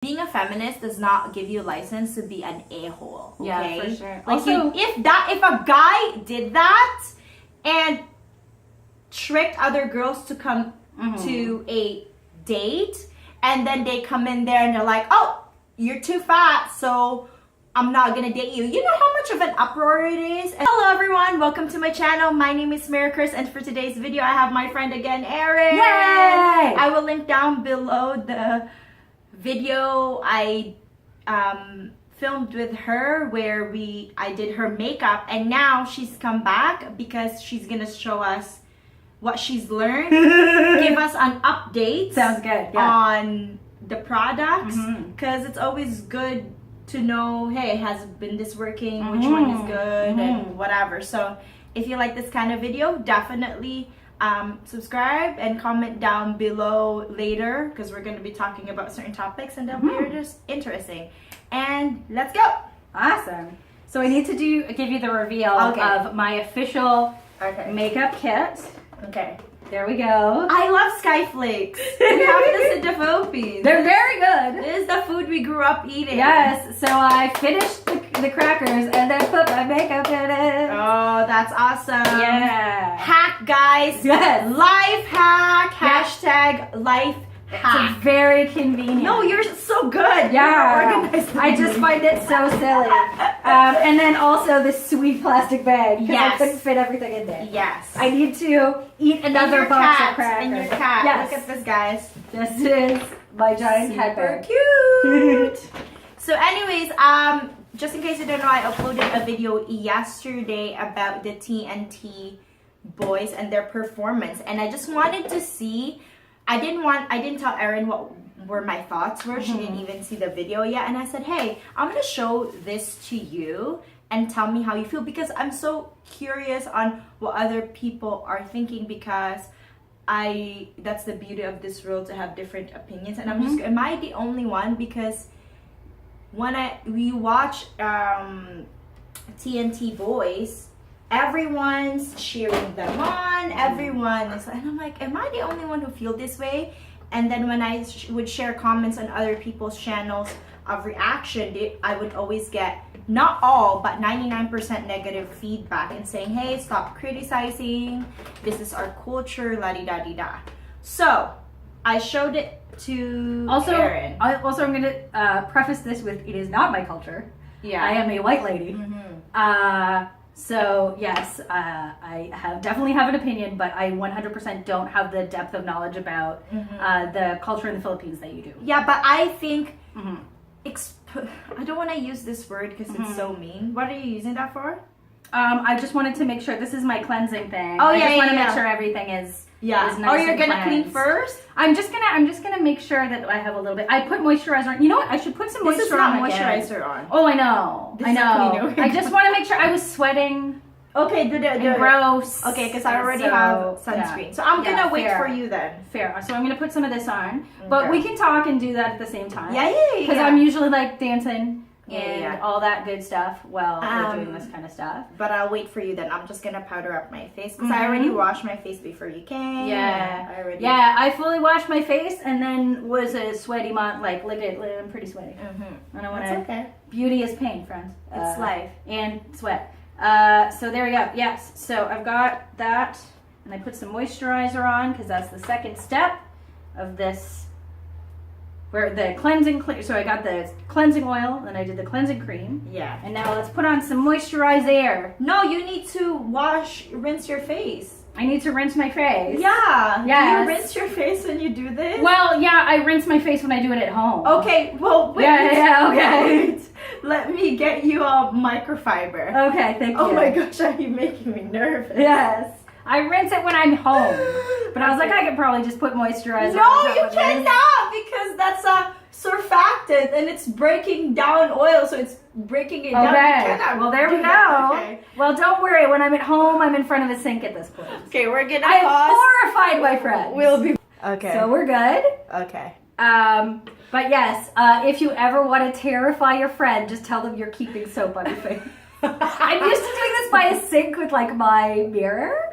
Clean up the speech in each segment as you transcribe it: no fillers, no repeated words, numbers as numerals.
Being a feminist does not give you a license to be an a-hole. Okay? Yeah, for sure. Like Also, if a guy did that and tricked other girls to come to a date, and then they come in there and they're like, "Oh, you're too fat, so I'm not gonna date you." You know how much of an uproar it is? Hello everyone, welcome to my channel. My name is Mary Chris, and for today's video, I have my friend again, Erin. Yay! I will link down below the video I filmed with her where I did her makeup, and now she's come back because she's gonna show us what she's learned, give us an update. Sounds good. Yeah. On the products, because it's always good to know, hey, has been this working, which one is good, and whatever. So if you like this kind of video, definitely subscribe and comment down below later, because we're going to be talking about certain topics and they'll be just interesting. And let's go. Awesome. So I need to give you the reveal of my official makeup kit. Okay. There we go. I love Sky Flakes. We have this in the Philippines. They're very good. It is the food we grew up eating. Yes. So I finished the crackers and then put my makeup in it. Oh, that's awesome. Yeah. Hack, guys. Yes. Life hack. Hashtag life hack. It's very convenient. No, you're so good. Yeah. I just find it so silly. And then also this sweet plastic bag. Yes. I couldn't fit everything in there. Yes. I need to eat another box of crackers. And your cat. Yes. Look at this, guys. This is my giant cat Super bag. cute. So anyways, just in case you don't know, I uploaded a video yesterday about the TNT boys and their performance, and I just wanted to see. I didn't tell Erin what were my thoughts were. She didn't even see the video yet, and I said, hey, I'm gonna show this to you and tell me how you feel, because I'm so curious on what other people are thinking, because that's the beauty of this world, to have different opinions. And I'm just, am I the only one? Because when we watch TNT boys, everyone's cheering them on, everyone is, and I'm like, am I the only one who feel this way? And then when I would share comments on other people's channels of reaction, I would always get, not all, but 99% negative feedback, and saying, hey, stop criticizing, this is our culture, la-di-da-di-da. So I showed it to Erin. I'm going to preface this with, it is not my culture. Yeah. I am a white lady. So yes, I definitely have an opinion, but I 100% don't have the depth of knowledge about the culture in the Philippines that you do. Yeah, but I think, I don't want to use this word because it's so mean. What are you using that for? I just wanted to make sure, this is my cleansing thing. Oh, I yeah, just want to yeah. make sure everything is Yeah. nice. Oh, you're and gonna cleansed. clean first? I'm just gonna make sure that I have a little bit. I put moisturizer on. You know what? I should put some moisturizer This is not on again. moisturizer on. Oh, I know. This I is a know. cleaner. I just want to make sure. I was sweating. Okay, do Gross. Okay, because I already So, have sunscreen. yeah. So I'm Yeah, gonna wait fair. for you then. Fair. So I'm gonna put some of this on, but we can talk and do that at the same time. Yeah. Because I'm usually like dancing and Yeah. all that good stuff while we're doing this kind of stuff. But I'll wait for you then. I'm just gonna powder up my face because I already washed my face before you came. Yeah. I fully washed my face and then was a sweaty like look at I'm pretty sweaty. I don't want to. Okay. Beauty is pain, friends. It's life. And sweat. So there we go. Yes. So I've got that, and I put some moisturizer on because that's the second step of this. Where the cleansing, so I got the cleansing oil, then I did the cleansing cream. Yeah. And now let's put on some moisturizer. No, you need to rinse your face. I need to rinse my face. Yeah. Yes. Do you rinse your face when you do this? Well, yeah, I rinse my face when I do it at home. Okay, well, wait. Okay. Wait. Let me get you a microfiber. Okay, thank you. Oh my gosh, are you making me nervous? Yes. I rinse it when I'm home. But I was like, I could probably just put moisturizer No, on top you of cannot, because that's a surfactant and it's breaking down oil, so it's breaking it down. You Okay. cannot Well, there we do go. that. Okay. Well, don't worry. When I'm at home, I'm in front of a sink at this point. Okay, we're gonna I'm pause. horrified, my friend. We'll be okay. So we're good. Okay. But yes, if you ever want to terrify your friend, just tell them you're keeping soap on your face. I'm used to doing this by a sink with like my mirror.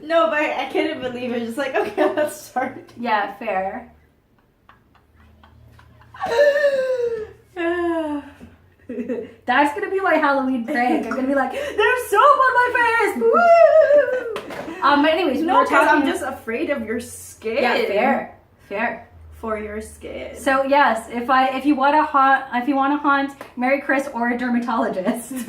No, but I couldn't believe it. Just like, okay, let's start. Yeah, fair. That's gonna be my Halloween prank. I'm gonna be like, there's soap on my face. Woo! But anyways, we No, were because talking. I'm just afraid of your skin. Yeah, fair. For your skin. So yes, if you want to haunt Mary Chris or a dermatologist,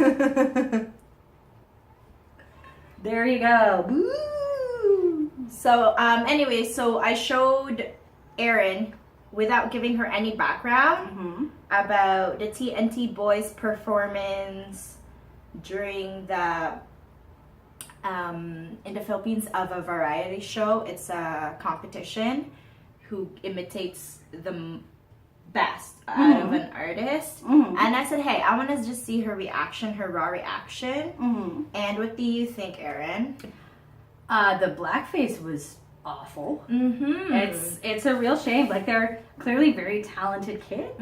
there you go. Woo! So anyway, so I showed Erin without giving her any background about the TNT Boys performance during the in the Philippines of a variety show. It's a competition who imitates the best out of an artist. And I said, hey, I want to just see her reaction, her raw reaction. And what do you think, Erin? The blackface was awful. It's a real shame. Like, they're clearly very talented kids.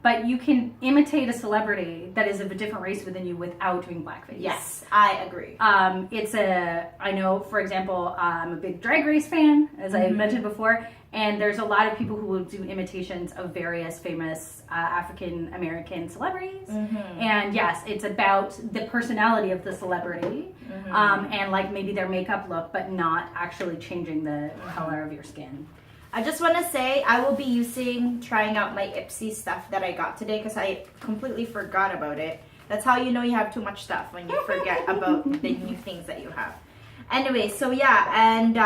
But you can imitate a celebrity that is of a different race within you without doing blackface. Yes, I agree. I know, for example, I'm a big Drag Race fan, as I mentioned before, and there's a lot of people who will do imitations of various famous African American celebrities. And yes, it's about the personality of the celebrity, and like maybe their makeup look, but not actually changing the color of your skin. I just want to say I will be trying out my Ipsy stuff that I got today because I completely forgot about it. That's how you know you have too much stuff, when you forget about the new things that you have. Anyway, so yeah, and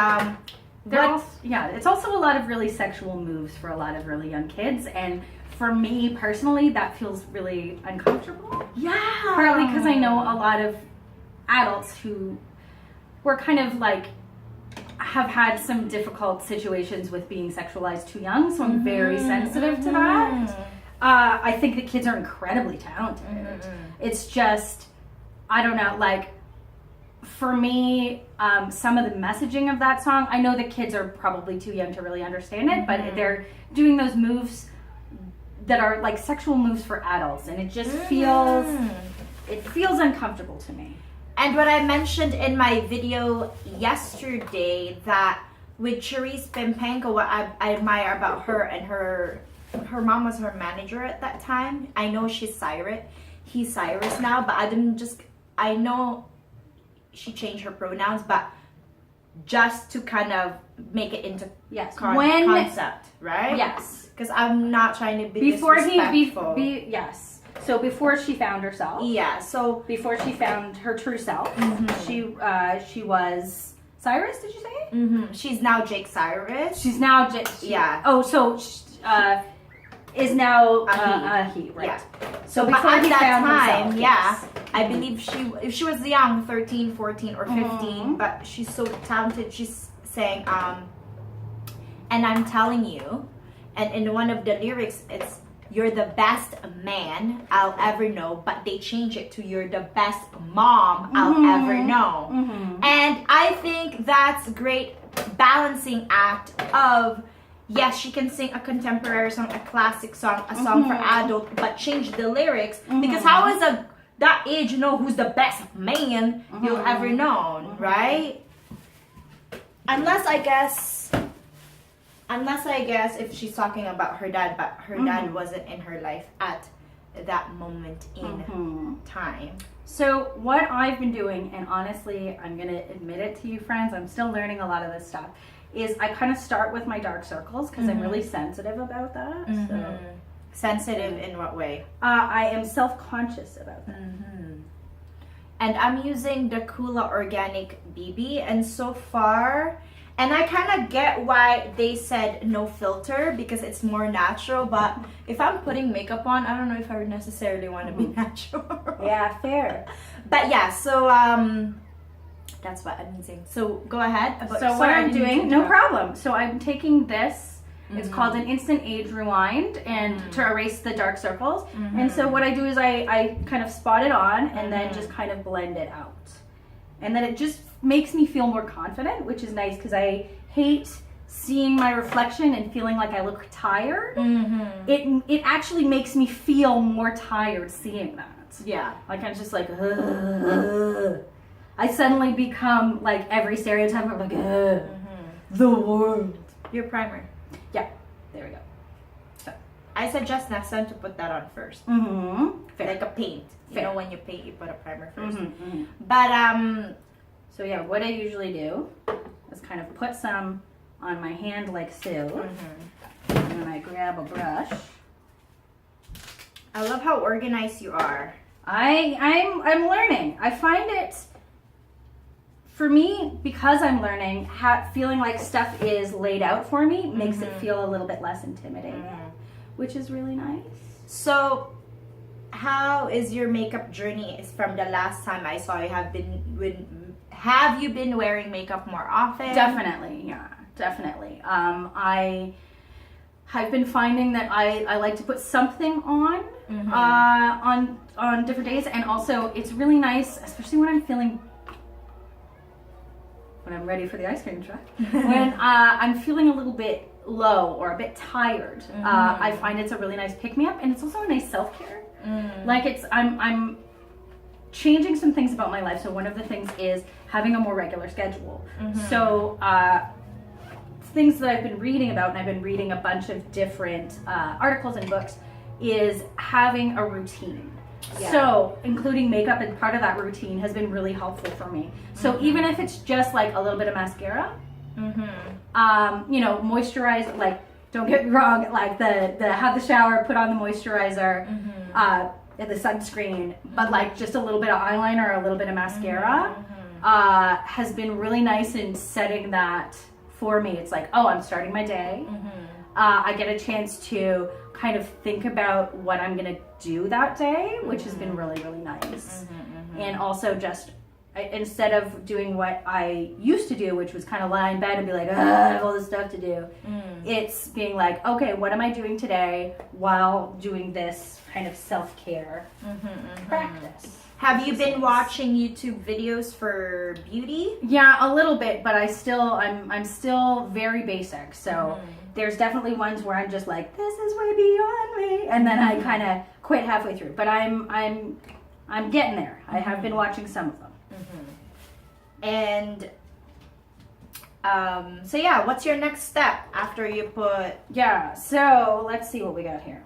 it's also a lot of really sexual moves for a lot of really young kids, and for me personally, that feels really uncomfortable. Yeah. Partly because I know a lot of adults who were kind of like have had some difficult situations with being sexualized too young, so I'm very sensitive to that. I think the kids are incredibly talented. It's just, I don't know, like, for me, some of the messaging of that song, I know the kids are probably too young to really understand it, but they're doing those moves that are like sexual moves for adults, and it just feels uncomfortable to me. And what I mentioned in my video yesterday, that with Charisse Pimpenko, what I admire about her, and her mom was her manager at that time. I know he's Cyrus now, but I know she changed her pronouns, but just to kind of make it into concept, right? Yes. Because I'm not trying to be disrespectful. Yes. So before she found herself. Yeah. So before she found her true self, she was Cyrus. Did you say? She's now Jake Cyrus. She's now yeah. Oh, so is now he, right? Yeah. So but before at he that found time, himself, yeah, yes. I believe she was young, 13, 14, or 15, but she's so talented. She's saying, and I'm telling you, and in one of the lyrics, it's, you're the best man I'll ever know, but they change it to you're the best mom I'll ever know. And I think that's a great balancing act of, yes, she can sing a contemporary song, a classic song, a song for adult, but change the lyrics, because how is that age know who's the best man you'll ever know, right? Unless I guess if she's talking about her dad, but her dad wasn't in her life at that moment in time. So what I've been doing, and honestly, I'm going to admit it to you friends, I'm still learning a lot of this stuff, is I kind of start with my dark circles because I'm really sensitive about that. So. Sensitive in what way? I am self-conscious about that. And I'm using the Kula Organic BB, and so far, and I kind of get why they said no filter, because it's more natural, but if I'm putting makeup on, I don't know if I would necessarily want to be natural. Yeah, fair. But yeah, so that's what I'm using. So go ahead. So what I'm doing, no problem. So I'm taking this, it's called an instant age rewind, and to erase the dark circles. And so what I do is I kind of spot it on and then just kind of blend it out. And then it just makes me feel more confident, which is nice because I hate seeing my reflection and feeling like I look tired. It actually makes me feel more tired seeing that. Yeah. Like I'm just like, I suddenly become like every stereotype of like, the world. Your primer. Yeah, there we go. So. I suggest next time to put that on first. Like a paint. You know, when you paint, you put a primer first. But so yeah, what I usually do is kind of put some on my hand like so, and then I grab a brush. I love how organized you are. I'm learning. I find it, for me, because I'm learning, feeling like stuff is laid out for me makes it feel a little bit less intimidating, which is really nice. So, how is your makeup journey? Is from the last time I saw you? Have you been wearing makeup more often? Definitely, yeah, definitely. I've been finding that I like to put something on on different days, and also it's really nice, especially when I'm ready for the ice cream truck. When I'm feeling a little bit low or a bit tired, I find it's a really nice pick-me-up, and it's also a nice self-care. Like I'm changing some things about my life. So one of the things is having a more regular schedule. So things that I've been reading about, and I've been reading a bunch of different articles and books, is having a routine. So including makeup as part of that routine has been really helpful for me. So even if it's just like a little bit of mascara, you know, moisturize, like, don't get me wrong, like the have the shower, put on the moisturizer, the sunscreen, but like just a little bit of eyeliner or a little bit of mascara has been really nice in setting that for me. It's like, oh, I'm starting my day. I get a chance to kind of think about what I'm gonna do that day, which has been really, really nice. And also just, instead of doing what I used to do, which was kind of lie in bed and be like, I have all this stuff to do, it's being like, okay, what am I doing today while doing this kind of self-care practice. Have you been watching YouTube videos for beauty? Yeah, a little bit, but I'm still very basic. So there's definitely ones where I'm just like, this is way beyond me, and then I kind of quit halfway through. But I'm getting there. I have been watching some of them. And so yeah, what's your next step after you put? Yeah. So let's see what we got here.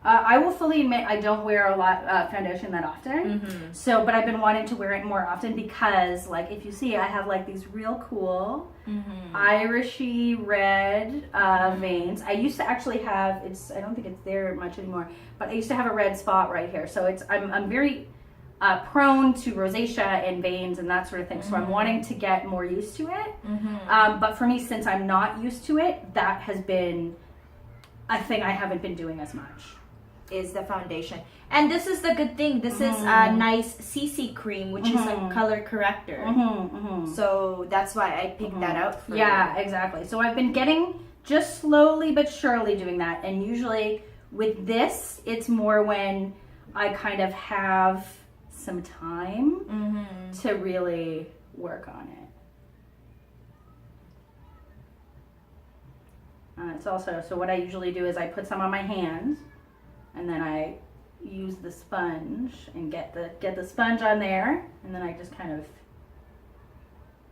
I will fully admit I don't wear a lot foundation that often. So, but I've been wanting to wear it more often because, like, if you see, I have like these real cool irishy red veins. I used to actually have, I don't think it's there much anymore, but I used to have a red spot right here. So I'm very prone to rosacea and veins and that sort of thing. So I'm wanting to get more used to it. But for me, since I'm not used to it, that has been a thing I haven't been doing as much. Is the foundation. And this is the good thing. This is a nice CC cream, which is a color corrector. So that's why I picked that out for you. Yeah, exactly. So I've been getting, just slowly but surely doing that. And usually with this, it's more when I kind of have some time to really work on it. It's also, so what I usually do is I put some on my hands, and then I use the sponge and get the sponge on there, and then I just kind of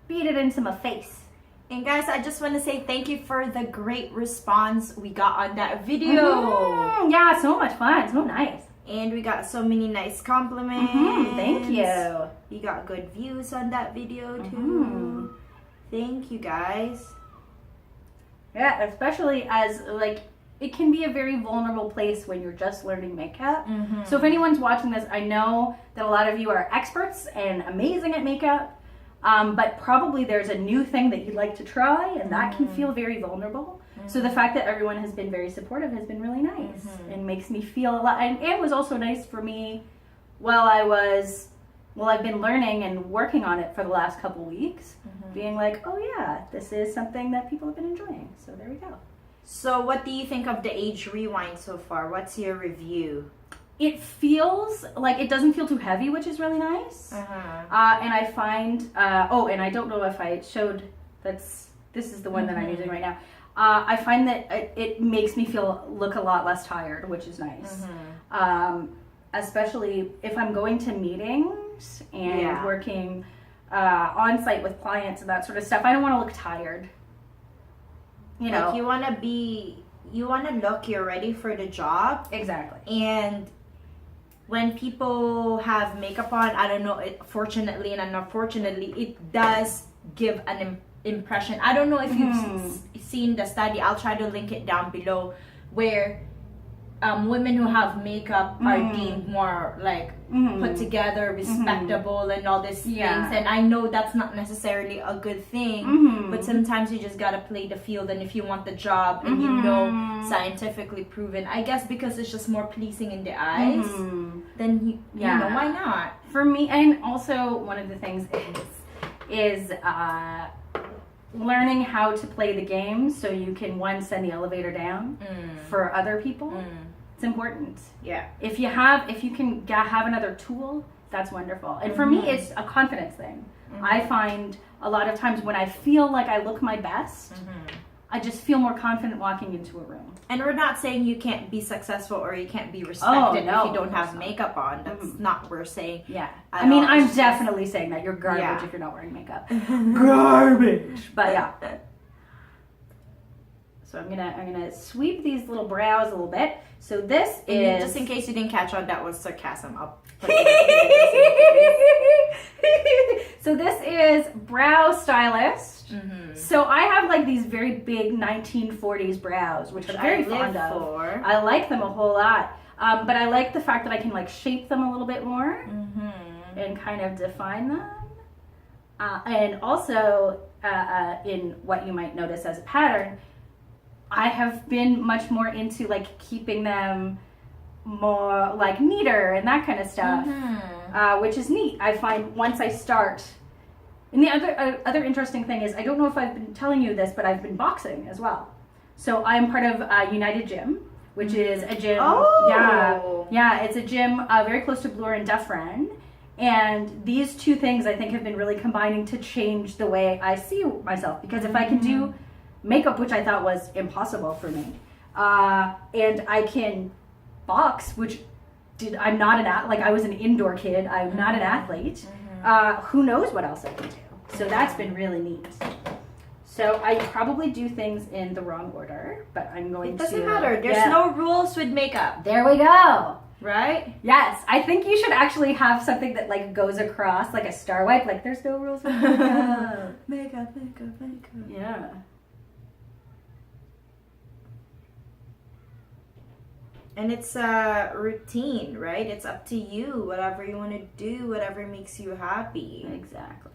beat it into my face. And guys, I just want to say thank you for the great response we got on that video. Yeah, so much fun, so nice. And we got so many nice compliments. Thank you. We got good views on that video too. Thank you guys. Yeah, especially as, like, it can be a very vulnerable place when you're just learning makeup. So if anyone's watching this, I know that a lot of you are experts and amazing at makeup, but probably there's a new thing that you'd like to try, and that can feel very vulnerable. So the fact that everyone has been very supportive has been really nice and makes me feel a lot. And it was also nice for me while I've been learning and working on it for the last couple weeks, being like, oh yeah, this is something that people have been enjoying. So there we go. So what do you think of the age rewind so far? What's your review? It feels like it doesn't feel too heavy, which is really nice. And I find, and I don't know if I showed, this is the one that I'm using right now. I find that it makes me look a lot less tired, which is nice. Especially if I'm going to meetings and working on site with clients and that sort of stuff. I don't want to look tired. You know, like you want to be you want to look, you're ready for the job. Exactly. And when people have makeup on, I don't know, fortunately and unfortunately, it does give an impression. I don't know if you've seen the study. I'll try to link it down below, where women who have makeup are deemed more like put together, respectable, and all these things. And I know that's not necessarily a good thing, but sometimes you just gotta play the field. And if you want the job, and you know, scientifically proven, I guess because it's just more pleasing in the eyes, then you know, why not? For me, and also one of the things is learning how to play the game so you can send the elevator down for other people. It's important. Yeah. If you can have another tool, that's wonderful. And for me, it's a confidence thing. I find a lot of times when I feel like I look my best, I just feel more confident walking into a room. And we're not saying you can't be successful or you can't be respected if you don't have makeup on. That's not what we're saying. Yeah. I mean, I'm definitely saying that you're garbage if you're not wearing makeup. Garbage. But yeah. So I'm gonna sweep these little brows a little bit. So this is, just in case you didn't catch on, that was sarcasm. So this is Brow Stylist. So I have like these very big 1940s brows, which I'm very fond of. I like them a whole lot. But I like the fact that I can like shape them a little bit more and kind of define them. And also in what you might notice as a pattern, I have been much more into like keeping them more like neater and that kind of stuff, which is neat. I find once I start, and the other interesting thing is, I don't know if I've been telling you this, but I've been boxing as well. So I'm part of United Gym, which is a gym. Yeah, it's a gym very close to Bloor and Dufferin. And these two things I think have been really combining to change the way I see myself. Because if I can do makeup, which I thought was impossible for me, and I can box, which I'm not I was an indoor kid, I'm not an athlete, who knows what else I can do. So that's been really neat. So I probably do things in the wrong order, but I'm going to... It doesn't matter. There's no rules with makeup. There we go. Right? Yes. I think you should actually have something that like goes across, like a star wipe, like there's no rules with makeup. Makeup. Yeah. And it's a routine, right? It's up to you, whatever you want to do, whatever makes you happy. Exactly.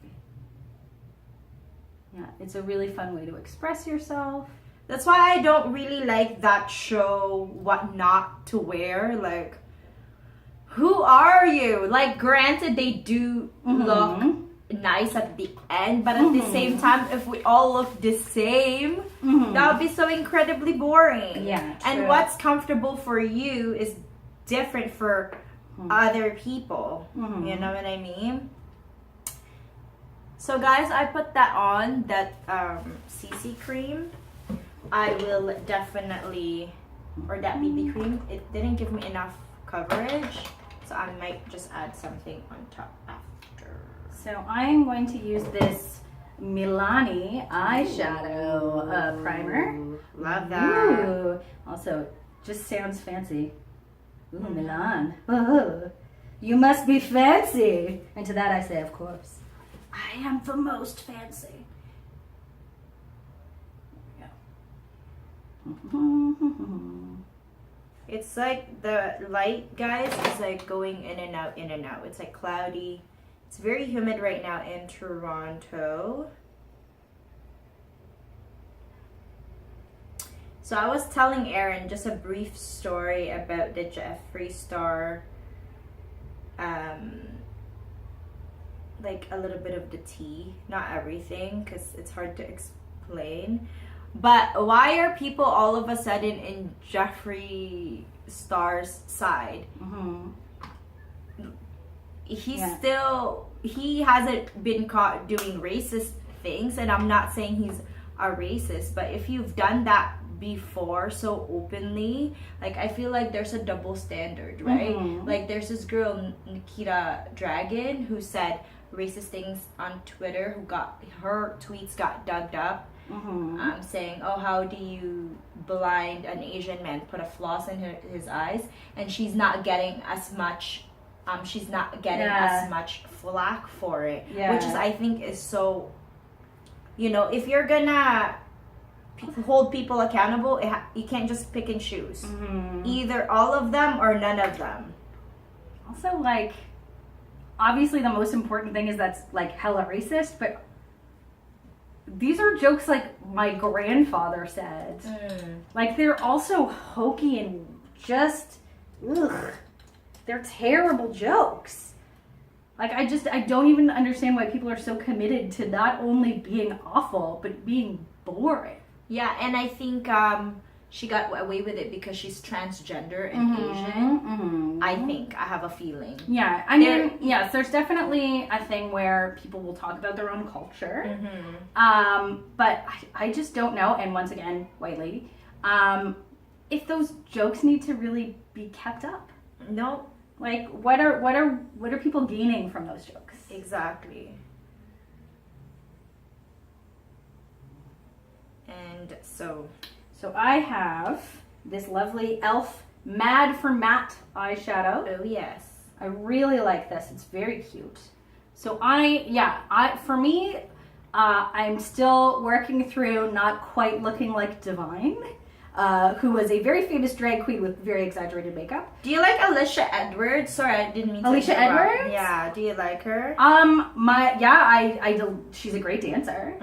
Yeah, it's a really fun way to express yourself. That's why I don't really like that show, What Not to Wear. Like, who are you? Like, granted, they do look nice at the end, but at the same time, if we all look the same, that would be so incredibly boring. Yeah, and true. What's comfortable for you is different for other people. You know what I mean? So guys, I put that on, that CC cream. I will definitely, or that BB cream, it didn't give me enough coverage, so I might just add something on top after. So I'm going to use this Milani eyeshadow primer. Love that. Ooh. Also, just sounds fancy. Ooh, Milan. Oh, you must be fancy. And to that I say, of course, I am the most fancy. There we go. It's like the light, guys, is like going in and out, in and out. It's like cloudy. It's very humid right now in Toronto. So I was telling Aaron just a brief story about the Jeffree Star, like a little bit of the tea, not everything, because it's hard to explain. But why are people all of a sudden in Jeffree Star's side? He hasn't been caught doing racist things, and I'm not saying he's a racist, but if you've done that before so openly, like, I feel like there's a double standard, right? Like, there's this girl, Nikita Dragon, who said racist things on Twitter, her tweets got dug up, saying, oh, how do you blind an Asian man, put a floss in his eyes, and she's not getting as much as much flack for it, which is, I think, is so, if you're gonna hold people accountable, you can't just pick and choose. Either all of them or none of them. Also, like, obviously the most important thing is that's like hella racist, but these are jokes like my grandfather said. Like, they're also hokey and just, they're terrible jokes. Like, I don't even understand why people are so committed to not only being awful, but being boring. Yeah, and I think she got away with it because she's transgender and Asian. I think. I have a feeling. Yeah, I mean, yes, there's definitely a thing where people will talk about their own culture. But I just don't know, and once again, white lady, if those jokes need to really be kept up. No. Like, what are people gaining from those jokes? Exactly. And so I have this lovely e.l.f. Mad for Matte eyeshadow. Oh yes. I really like this. It's very cute. So for me, I'm still working through not quite looking like Divine, who was a very famous drag queen with very exaggerated makeup. Do you like Alicia Edwards? Sorry, I didn't mean to Alicia interrupt. Edwards? Yeah, do you like her? She's a great dancer.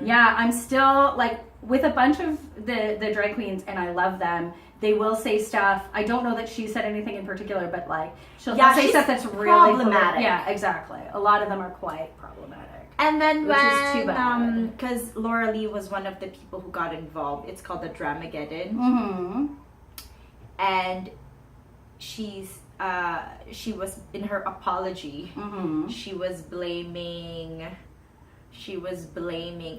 Yeah, I'm still like with a bunch of the drag queens, and I love them. They will say stuff. I don't know that she said anything in particular, but like she'll say stuff that's really problematic. Yeah, exactly. A lot of them are quite problematic. And then which is too bad. Because Laura Lee was one of the people who got involved. It's called the Dramageddon. And she was in her apology. She was blaming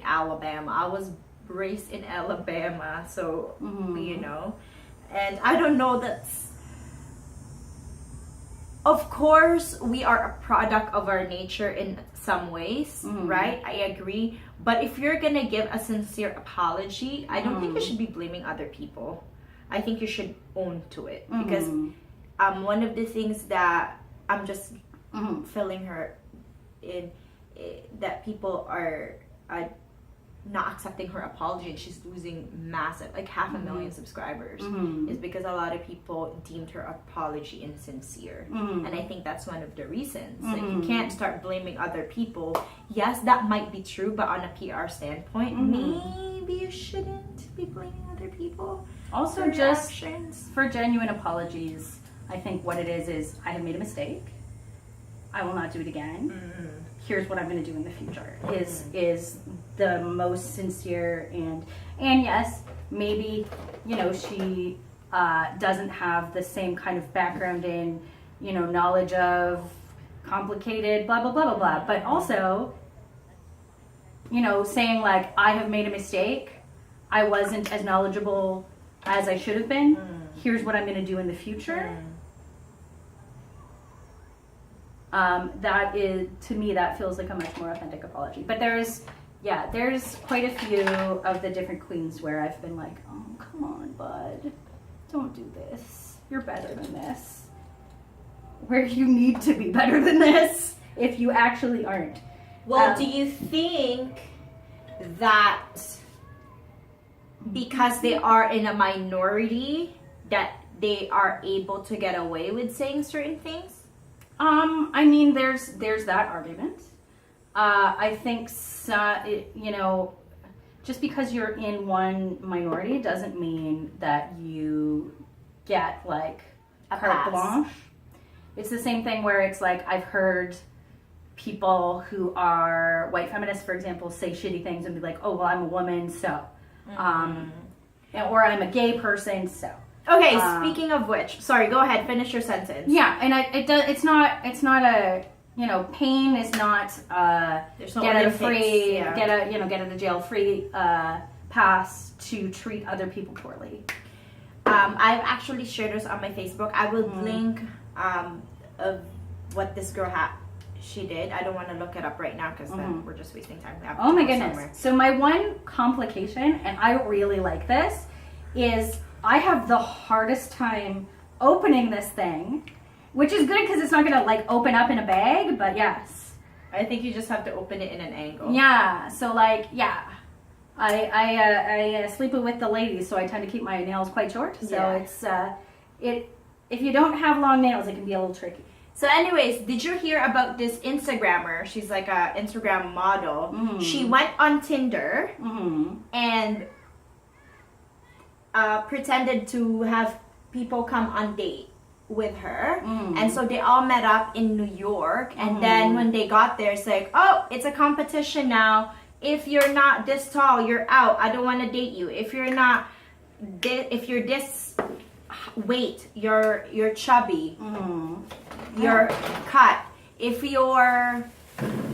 Alabama. I was raised in Alabama, so and I don't know, of course we are a product of our nature in some ways, right? I agree, but if you're gonna give a sincere apology, I don't think you should be blaming other people. I think you should own to it, because one of the things that I'm just filling her in, that people are not accepting her apology, and she's losing massive, like 500,000 subscribers, is because a lot of people deemed her apology insincere. And I think that's one of the reasons. Like, you can't start blaming other people. Yes, that might be true, but on a PR standpoint, maybe you shouldn't be blaming other people. Also, for just actions. For genuine apologies, I think what it is I have made a mistake. I will not do it again. Here's what I'm going to do in the future. Is the most sincere, and yes, maybe she doesn't have the same kind of background in knowledge of complicated blah blah blah blah blah, but also saying like, I have made a mistake, I wasn't as knowledgeable as I should have been, here's what I'm going to do in the future. That is, to me, that feels like a much more authentic apology. But there's quite a few of the different queens where I've been like, oh, come on, bud, don't do this. You're better than this. Where you need to be better than this if you actually aren't. Well, do you think that because they are in a minority that they are able to get away with saying certain things? I mean, there's that argument. I think just because you're in one minority doesn't mean that you get like A carte pass. blanche. It's the same thing where it's like, I've heard people who are white feminists, for example, say shitty things and be like, oh, well, I'm a woman, so, or I'm a gay person, so. Okay, speaking of which, sorry, go ahead, finish your sentence. Yeah, and it's not a, pain is not There's no get out of Olympics, free, yeah. get out of jail free pass to treat other people poorly. I've actually shared this on my Facebook. I will link of what this girl she did. I don't want to look it up right now because then we're just wasting time. Oh my goodness. So my one complication, and I really like this, is I have the hardest time opening this thing, which is good because it's not going to like open up in a bag, but yes. I think you just have to open it in an angle. Yeah. So like, yeah. I sleep with the ladies, so I tend to keep my nails quite short. So it's if you don't have long nails, it can be a little tricky. So anyways, did you hear about this Instagrammer? She's like a Instagram model. She went on Tinder and pretended to have people come on date with her. And so they all met up in New York. And then when they got there, it's like, oh, it's a competition now. If you're not this tall, you're out. I don't want to date you. If you're not if you're this weight, you're chubby. You're cut. If you're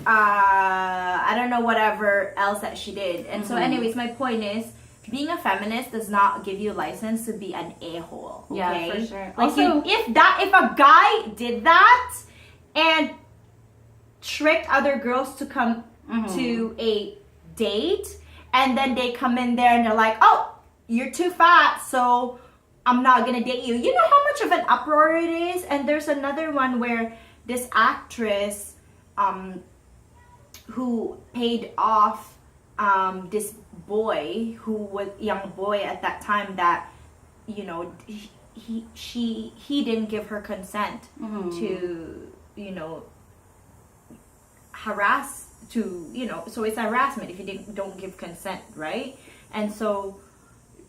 I don't know, whatever else that she did. And so anyways, my point is, being a feminist does not give you a license to be an a-hole. Okay? Yeah, for sure. Like Also, if a guy did that and tricked other girls to come to a date, and then they come in there and they're like, oh, you're too fat, so I'm not gonna date you. You know how much of an uproar it is? And there's another one where this actress who paid off this boy who was young boy at that time that, you know, he didn't give her consent to, you know, harass, to, you know, so it's harassment if you don't give consent, right? And so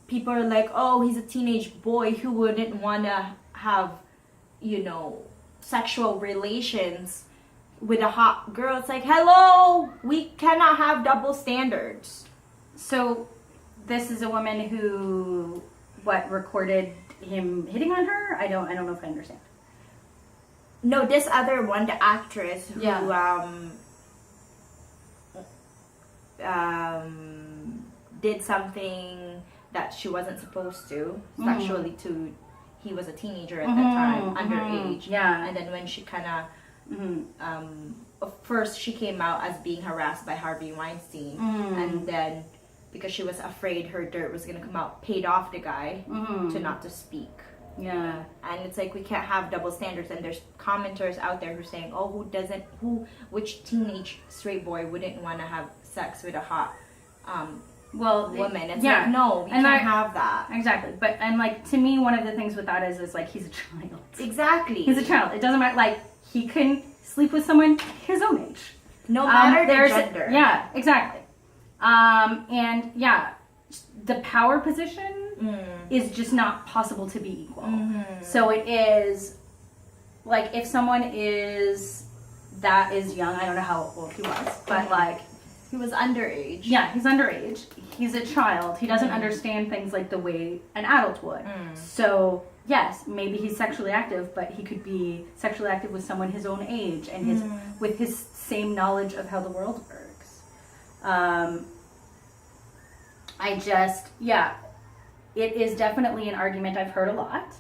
people are like, oh, he's a teenage boy who wouldn't want to have, you know, sexual relations with a hot girl. It's like, hello, we cannot have double standards. So this is a woman who recorded him hitting on her? I don't know if I understand. No, this other one, the actress who did something that she wasn't supposed to sexually to, he was a teenager at that time, underage. Yeah. And then when she kind of first she came out as being harassed by Harvey Weinstein, and then because she was afraid her dirt was gonna come out, paid off the guy to not to speak. Yeah. And it's like, we can't have double standards. And there's commenters out there who are saying, oh, which teenage straight boy wouldn't want to have sex with a hot woman? It's like, no, we can't have that. Exactly. But, and like, to me, one of the things with that is like, he's a child. Exactly. He's a child. It doesn't matter, like, he couldn't sleep with someone his own age. No matter the gender. Yeah, exactly. And yeah, the power position is just not possible to be equal. So it is, like, if someone that is young, I don't know how old he was, but like, he was underage. Yeah, he's underage. He's a child. He doesn't understand things like the way an adult would. So yes, maybe he's sexually active, but he could be sexually active with someone his own age and with his same knowledge of how the world works. It is definitely an argument I've heard a lot,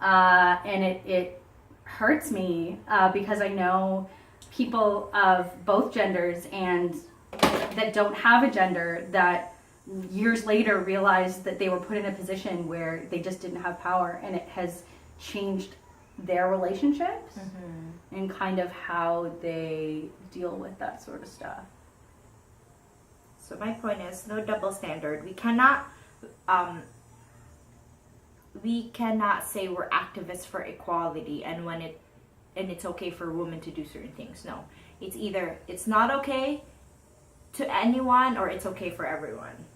and it hurts me because I know people of both genders and that don't have a gender that years later realized that they were put in a position where they just didn't have power, and it has changed their relationships and kind of how they deal with that sort of stuff. So my point is, no double standard. We cannot say we're activists for equality and it's okay for women to do certain things. No, it's either it's not okay to anyone or it's okay for everyone.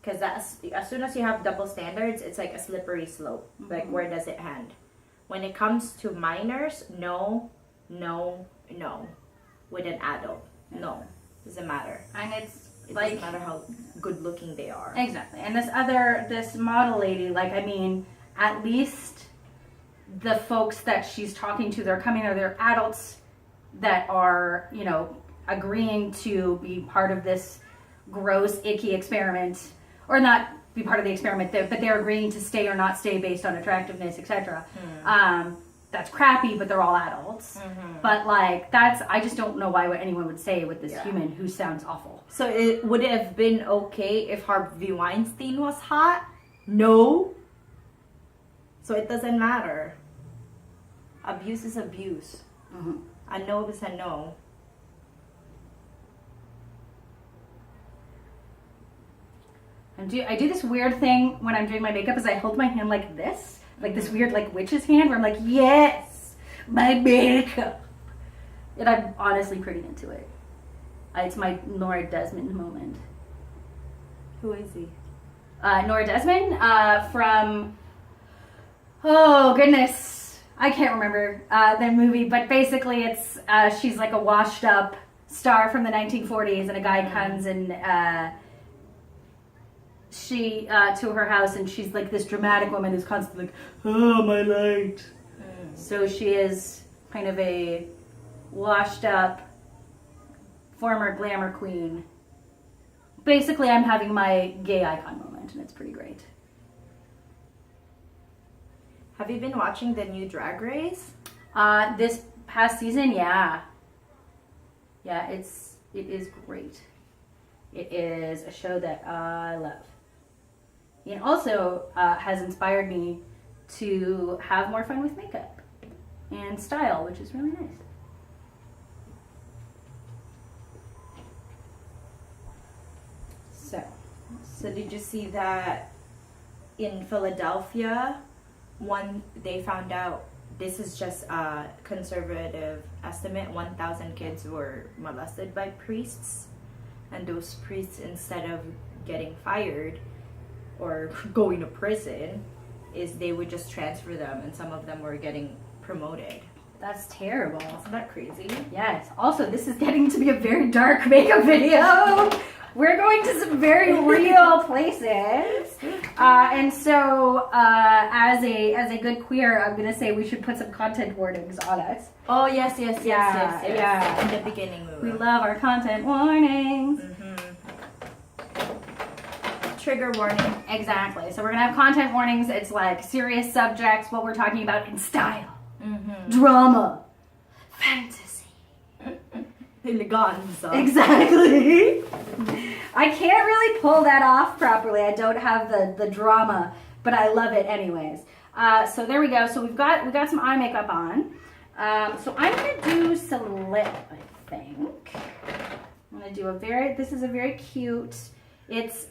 Because as soon as you have double standards, it's like a slippery slope. Like, where does it end? When it comes to minors, no. With an adult, no. Doesn't matter. And it doesn't matter how good looking they are. Exactly. And this model lady, like, I mean, at least the folks that she's talking to, they're adults that are, you know, agreeing to be part of this gross, icky experiment, or not be part of the experiment, but they're agreeing to stay or not stay based on attractiveness, etc. that's crappy, but they're all adults. But like I just don't know why anyone would say with this human who sounds awful. So would it have been okay if Harvey Weinstein was hot? No. So it doesn't matter. Abuse is abuse. A no is a no. I do this weird thing when I'm doing my makeup is I hold my hand like this. Like this weird like witch's hand where I'm like, yes, my makeup. And I'm honestly pretty into it. It's my Nora Desmond moment. Who is he? Nora Desmond from, oh goodness, I can't remember the movie, but basically it's, she's like a washed up star from the 1940s and a guy comes and she to her house and she's like this dramatic woman who's constantly like, oh, my light. So she is kind of a washed up former glamour queen. Basically, I'm having my gay icon moment, and it's pretty great. Have you been watching the new Drag Race? This past season, yeah. Yeah, it is great. It is a show that I love. It also has inspired me to have more fun with makeup and style, which is really nice. So did you see that in Philadelphia, they found out, this is just a conservative estimate, 1,000 kids were molested by priests, and those priests, instead of getting fired or going to prison, is they would just transfer them, and some of them were getting promoted. That's terrible. Isn't that crazy? Yes. Also, this is getting to be a very dark makeup video. We're going to some very real places. And so, as a good queer, I'm going to say we should put some content warnings on us. Oh, yes. Yeah. In the beginning, we love our content warnings. Trigger warning. Exactly. So we're going to have content warnings. It's like serious subjects, what we're talking about in style, drama, fantasy. Eleganza. Exactly. I can't really pull that off properly. I don't have the drama, but I love it anyways. So there we go. So we got some eye makeup on. So I'm gonna do some lip, I think. I'm gonna do this is a very cute, it's,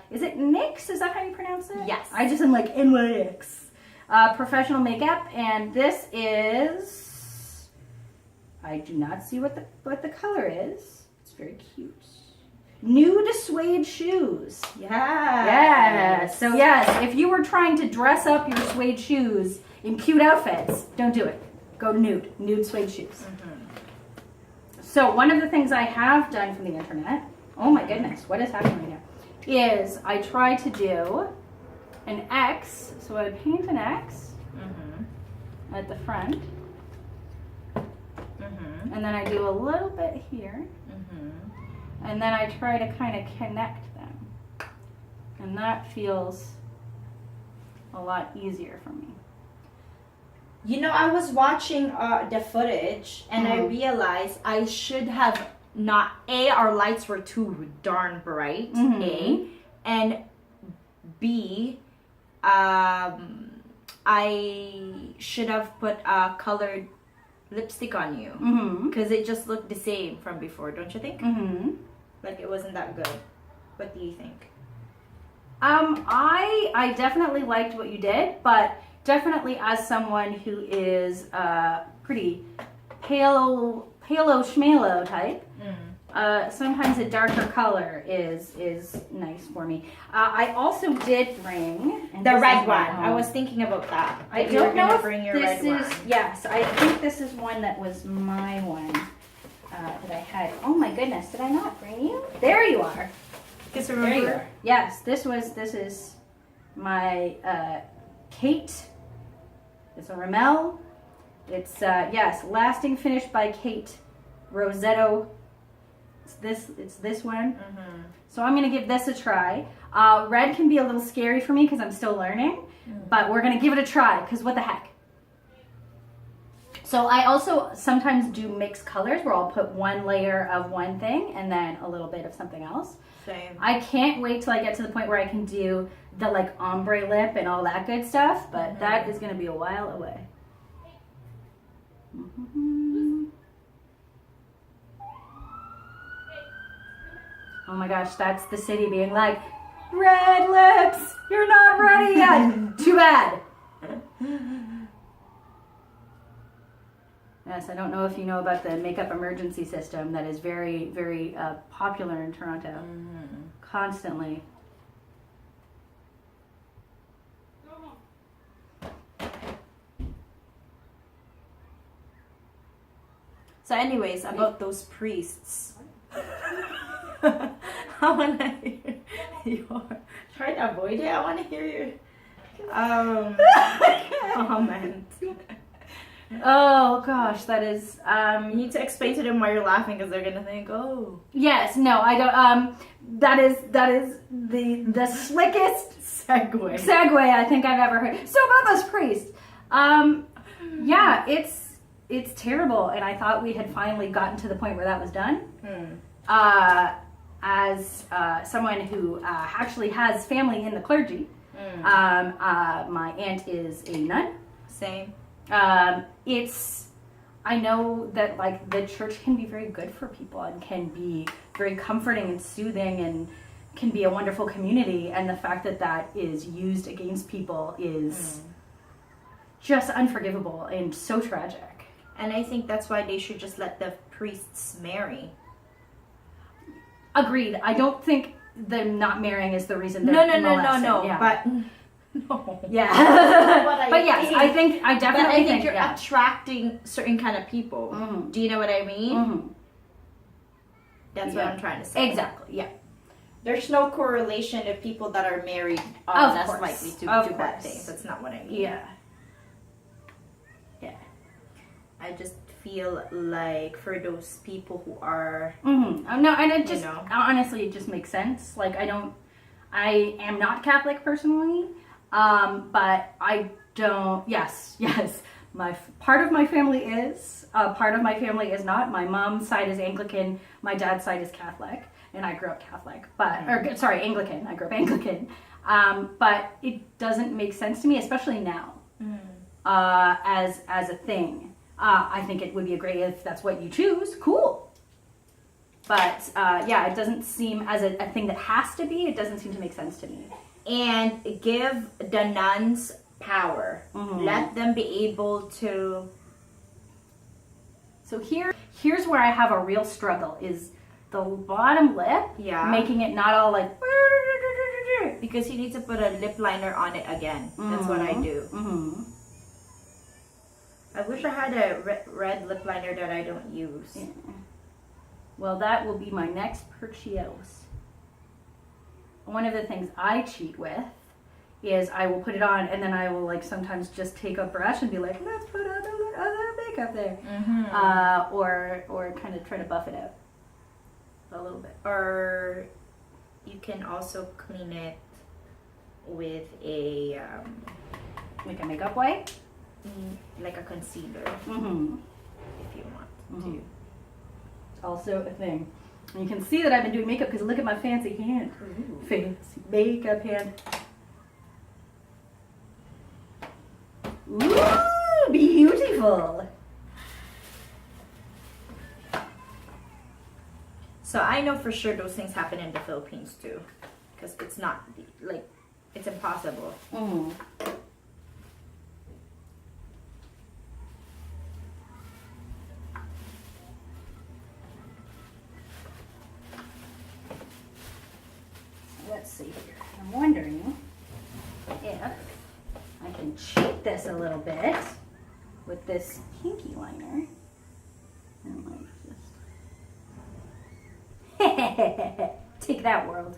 is it NYX? Is that how you pronounce it? Yes. I just am like NYX. Professional makeup, and this is, I do not see what the color is. It's very cute. Nude suede shoes. Yeah. So yes, if you were trying to dress up your suede shoes in cute outfits, don't do it. Go nude suede shoes. So one of the things I have done from the internet, oh my goodness, what is happening right now, is I try to do an X. So I paint an X at the front. And then I do a little bit here. And then I try to kind of connect them. And that feels a lot easier for me. You know, I was watching the footage and I realized I should have not, our lights were too darn bright, A, and B, I should have put colored lipstick on you because it just looked the same from before, don't you think? Like it wasn't that good. What do you think? I definitely liked what you did, but definitely as someone who is pretty pale schmalo type, sometimes a darker color is nice for me. I also did bring the red one. I was thinking about that. I don't know if bring your this red is. one. Yes, I think this is one that was my one that I had. Oh my goodness, did I not bring you? There you are. Because There you are. Yes, this is my Kate. It's a Rimmel. It's yes, Lasting Finish by Kate Rosetto. It's this one. So I'm gonna give this a try. Red can be a little scary for me because I'm still learning, but we're gonna give it a try because what the heck? So I also sometimes do mixed colors where I'll put one layer of one thing and then a little bit of something else. Same. I can't wait till I get to the point where I can do the like ombre lip and all that good stuff, but that is going to be a while away. Oh my gosh, that's the city being like, red lips, you're not ready yet. Too bad. Yes, I don't know if you know about the makeup emergency system that is very, very popular in Toronto. Constantly. So anyways, about those priests. I want to hear your... Try to avoid it. I want to hear your comment. Oh gosh, that is You need to explain to them why you're laughing because they're gonna think, oh. yes, no, I don't that is the slickest Segue. segue I think I've ever heard. So about those priests. Yeah, it's terrible, and I thought we had finally gotten to the point where that was done. As someone who actually has family in the clergy, my aunt is a nun. Same. I know that like the church can be very good for people and can be very comforting and soothing and can be a wonderful community, and the fact that that is used against people is just unforgivable and so tragic. And I think that's why they should just let the priests marry. Agreed. I don't think them not marrying is the reason they're molesting. No. Yeah. But no. Yeah. What But yes, I definitely think you're yeah. attracting certain kind of people. Do you know what I mean? That's what I'm trying to say. Exactly. Yeah. There's no correlation of people that are married are Of less course. likely to Of do bad course. things. That's not what I mean. Yeah. Yeah. I just feel like for those people who are No, and it just know. honestly, it just makes sense. Like I am not Catholic personally, but I don't. Yes. Part of my family is. Part of my family is not. My mom's side is Anglican. My dad's side is Catholic, and I grew up Catholic. Anglican. I grew up Anglican. But it doesn't make sense to me, especially now, as a thing. I think it would be great if that's what you choose. Cool. But yeah, it doesn't seem as a thing that has to be. It doesn't seem to make sense to me. and give the nuns power. Let them be able to. So here's where I have a real struggle is the bottom lip, making it not all like, Because you need to put a lip liner on it again. That's what I do. I wish I had a red lip liner that I don't use. Yeah. Well, that will be my next purchase. One of the things I cheat with is I will put it on and then I will like sometimes just take a brush and be like, let's put other makeup there. Or kind of try to buff it out a little bit. Or you can also clean it with a Like a makeup wipe? like a concealer if you want to. It's also a thing. And you can see that I've been doing makeup because look at my fancy hand. Fancy makeup hand. Ooh, beautiful. So I know for sure those things happen in the Philippines too, because it's not like it's impossible. Let's see here. I'm wondering if I can cheat this a little bit with this pinky liner. And like just take that, world.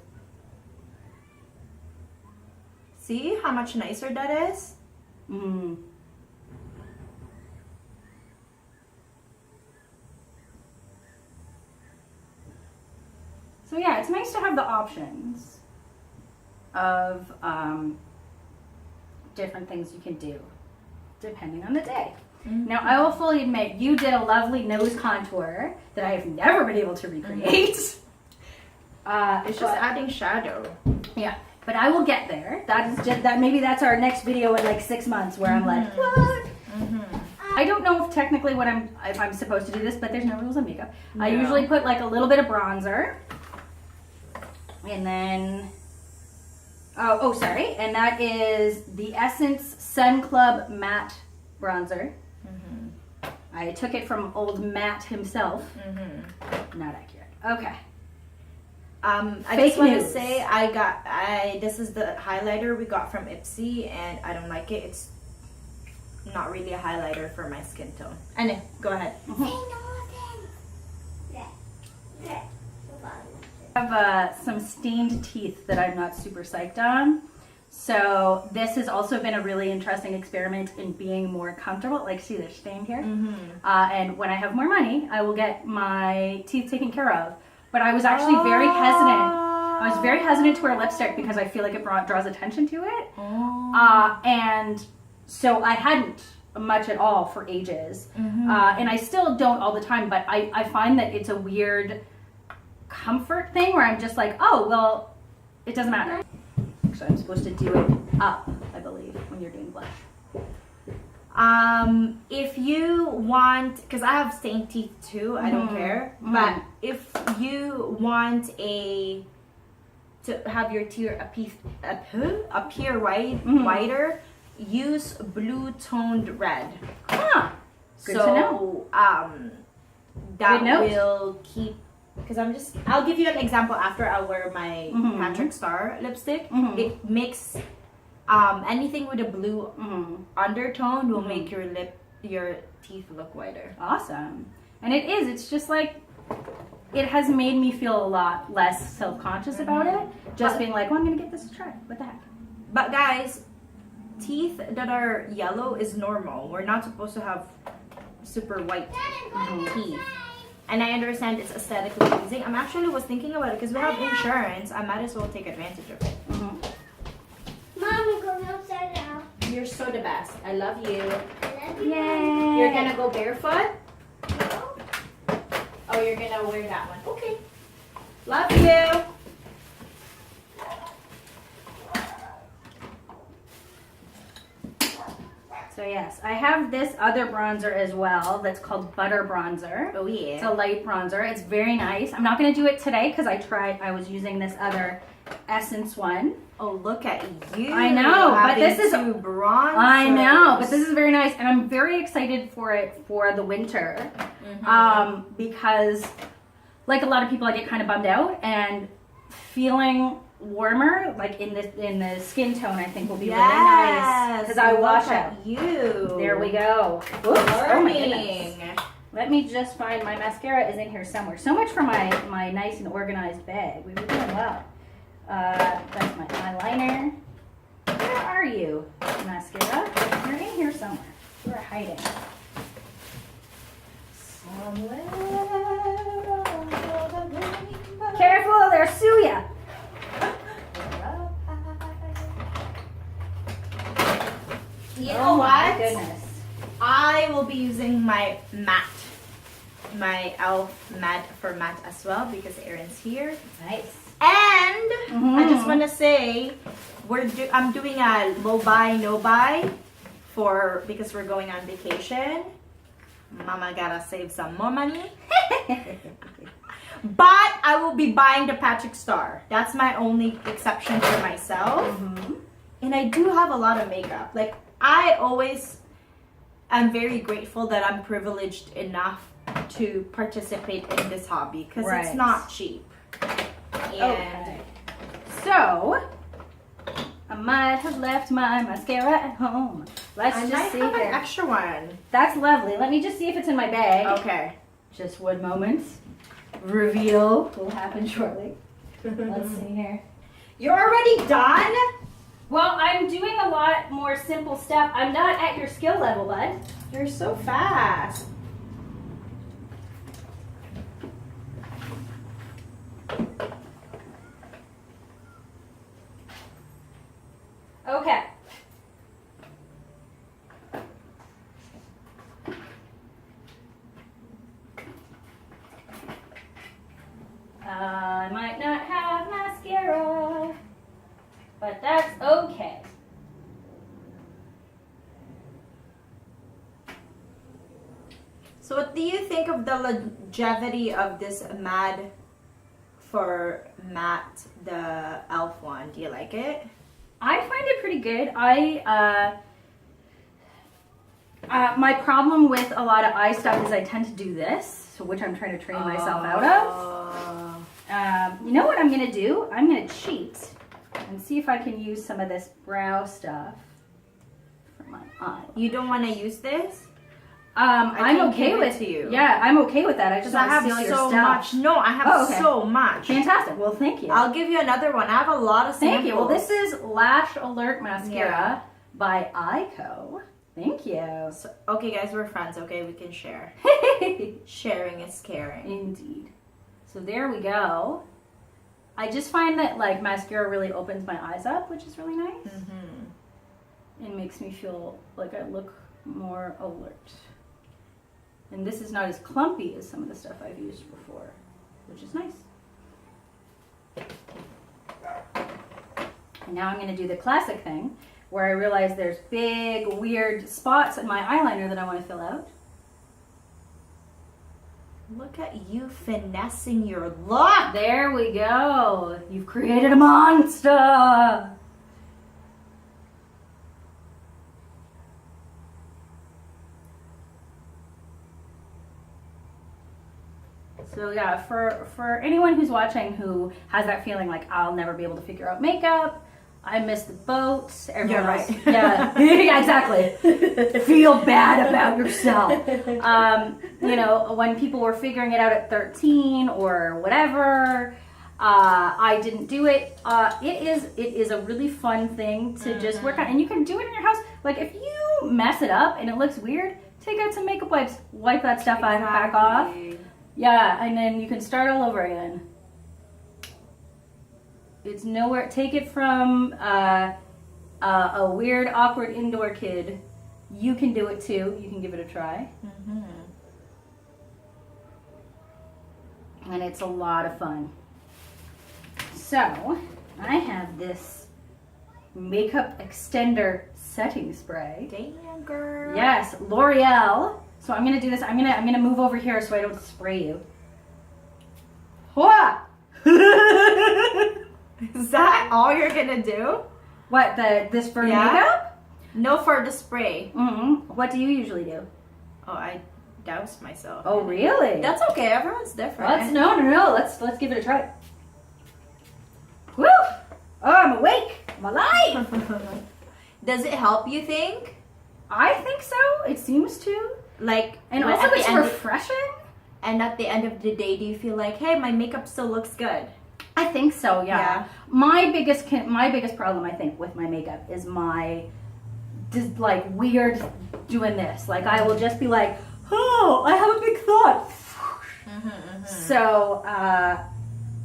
See how much nicer that is? So yeah, it's nice to have the options of different things you can do depending on the day. Now, I will fully admit, you did a lovely nose contour that I have never been able to recreate. It's just adding shadow. Yeah, but I will get there. That is just that. Maybe that's our next video in like 6 months, where I'm like, what? I don't know if technically if I'm supposed to do this, but there's no rules on makeup. No. I usually put like a little bit of bronzer, and then sorry, and that is the Essence Sun Club Matte Bronzer. I took it from old Matt himself. Not accurate. Okay. I just want to say this is the highlighter we got from Ipsy, and I don't like it. It's not really a highlighter for my skin tone. Anyway, go ahead. I have some stained teeth that I'm not super psyched on. So this has also been a really interesting experiment in being more comfortable. Like, see, they're stained here. And when I have more money, I will get my teeth taken care of. But I was actually very hesitant. I was very hesitant to wear lipstick because I feel like it draws attention to it. And so I hadn't much at all for ages. And I still don't all the time, but I find that it's a weird comfort thing where I'm just like, oh, well, it doesn't matter. So I'm supposed to do it up, I believe, when you're doing blush. If you want, because I have stained teeth too, I don't care. But if you want to have your teeth appear whiter, use blue toned red. Huh. Good to know. That will keep. Because I'll give you an example after I wear my Patrick Star lipstick. It makes anything with a blue undertone will make your teeth look whiter. Awesome. And it's just like, it has made me feel a lot less self-conscious about it. Just being like, well, I'm going to give this a try. What the heck? But guys, teeth that are yellow is normal. We're not supposed to have super white teeth. And I understand it's aesthetically pleasing. I actually was thinking about it because we have insurance. I might as well take advantage of it. Mom, we're going outside now. You're so the best. I love you. I love you. Yay. You're gonna go barefoot? No. Oh, you're gonna wear that one. Okay. Love you. So yes, I have this other bronzer as well that's called Butter Bronzer. Oh yeah. It's a light bronzer. It's very nice. I'm not going to do it today because I was using this other Essence one. Oh, look at you. I know, but this is two bronzers. I know, but this is very nice, and I'm very excited for it for the winter, because like a lot of people, I get kind of bummed out, and feeling warmer, like in the skin tone, I think will be really nice because I wash out. You. There we go. Oops, oh my Learning. goodness. Let me just find my mascara is in here somewhere. So much for my nice and organized bag. We were doing well. That's my eyeliner. Where are you, mascara? You're in here somewhere. You are hiding. Careful, they'll sue ya. You Oh know my what? goodness. I will be using my matte, my e.l.f. matte for matte as well because Erin's here. Nice. And I just want to say, I'm doing a low buy, no buy because we're going on vacation. Mama gotta save some more money. But I will be buying the Patrick Star. That's my only exception for myself. And I do have a lot of makeup. Like, I always am very grateful that I'm privileged enough to participate in this hobby because it's not cheap. And Okay. So, I might have left my mascara at home. Let's I just might see have an here. extra one. That's lovely. Let me just see if it's in my bag. Okay. Just 1 moment. Reveal will happen shortly. Let's see here. You're already done? Well, I'm doing a lot more simple stuff. I'm not at your skill level, bud. You're so fast. Okay. So what do you think of the longevity of this matte, the e.l.f. one? Do you like it? I find it pretty good. My problem with a lot of eye stuff is I tend to do this, so which I'm trying to train myself out of. You know what I'm gonna do? I'm gonna cheat and see if I can use some of this brow stuff for my eye. You don't want to use this? I'm can okay give it with to you. Yeah, I'm okay with that. I just I want to have steal your so stuff. much. No, I have okay. so much. Fantastic. Well, thank you. I'll give you another one. I have a lot of samples. Thank you. Well, this is Lash Alert Mascara by Ico. Thank you. So, okay, guys, we're friends. Okay, we can share. Sharing is caring. Indeed. So there we go. I just find that like mascara really opens my eyes up, which is really nice. Mm-hmm. It makes me feel like I look more alert. And this is not as clumpy as some of the stuff I've used before, which is nice. And now I'm going to do the classic thing where I realize there's big, weird spots in my eyeliner that I want to fill out. Look at you finessing your look. There we go. You've created a monster. So yeah, for anyone who's watching who has that feeling like I'll never be able to figure out makeup, I missed the boat. Everyone You're else, right. yeah, yeah, exactly. Feel bad about yourself. You know, when people were figuring it out at 13 or whatever, I didn't do it. It is a really fun thing to just work on, and you can do it in your house. Like if you mess it up and it looks weird, take out some makeup wipes, wipe that stuff back off. Yeah, and then you can start all over again. It's nowhere. Take it from a weird, awkward indoor kid. You can do it too. You can give it a try. Mm-hmm. And it's a lot of fun. So, I have this makeup extender setting spray. Damn, girl. Yes, L'Oreal. So I'm gonna do this. I'm gonna move over here so I don't spray you. Hua! Is that all you're gonna do? What, this for Yeah. makeup? No, for the spray. Mm-hmm. What do you usually do? Oh, I doused myself. Oh, really? That's okay. Everyone's different. No. Let's give it a try. Woo! Oh, I'm awake. I'm alive. Does it help, you think? I think so. It seems to. Like, And when also at the it's end refreshing. and at the end of the day, do you feel like, hey, my makeup still looks good? I think so, yeah. Yeah. My biggest problem, I think, with my makeup is my just like weird doing this. Like I will just be like, oh, I have a big thought. So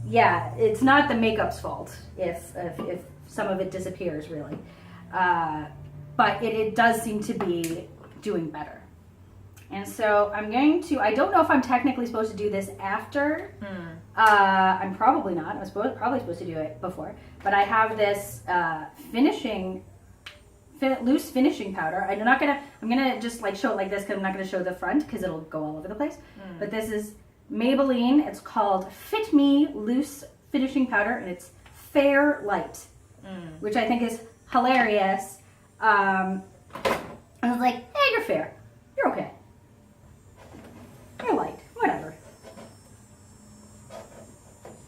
yeah, it's not the makeup's fault if some of it disappears really, but it does seem to be doing better. And so I'm going to, I don't know if I'm technically supposed to do this after. I'm probably not. I was probably supposed to do it before. But I have this loose finishing powder. I'm going to just like show it like this because I'm not going to show the front because it'll go all over the place. But this is Maybelline. It's called Fit Me Loose Finishing Powder and it's Fair Light, which I think is hilarious. I was like, hey, you're fair. You're okay. You're light. Whatever.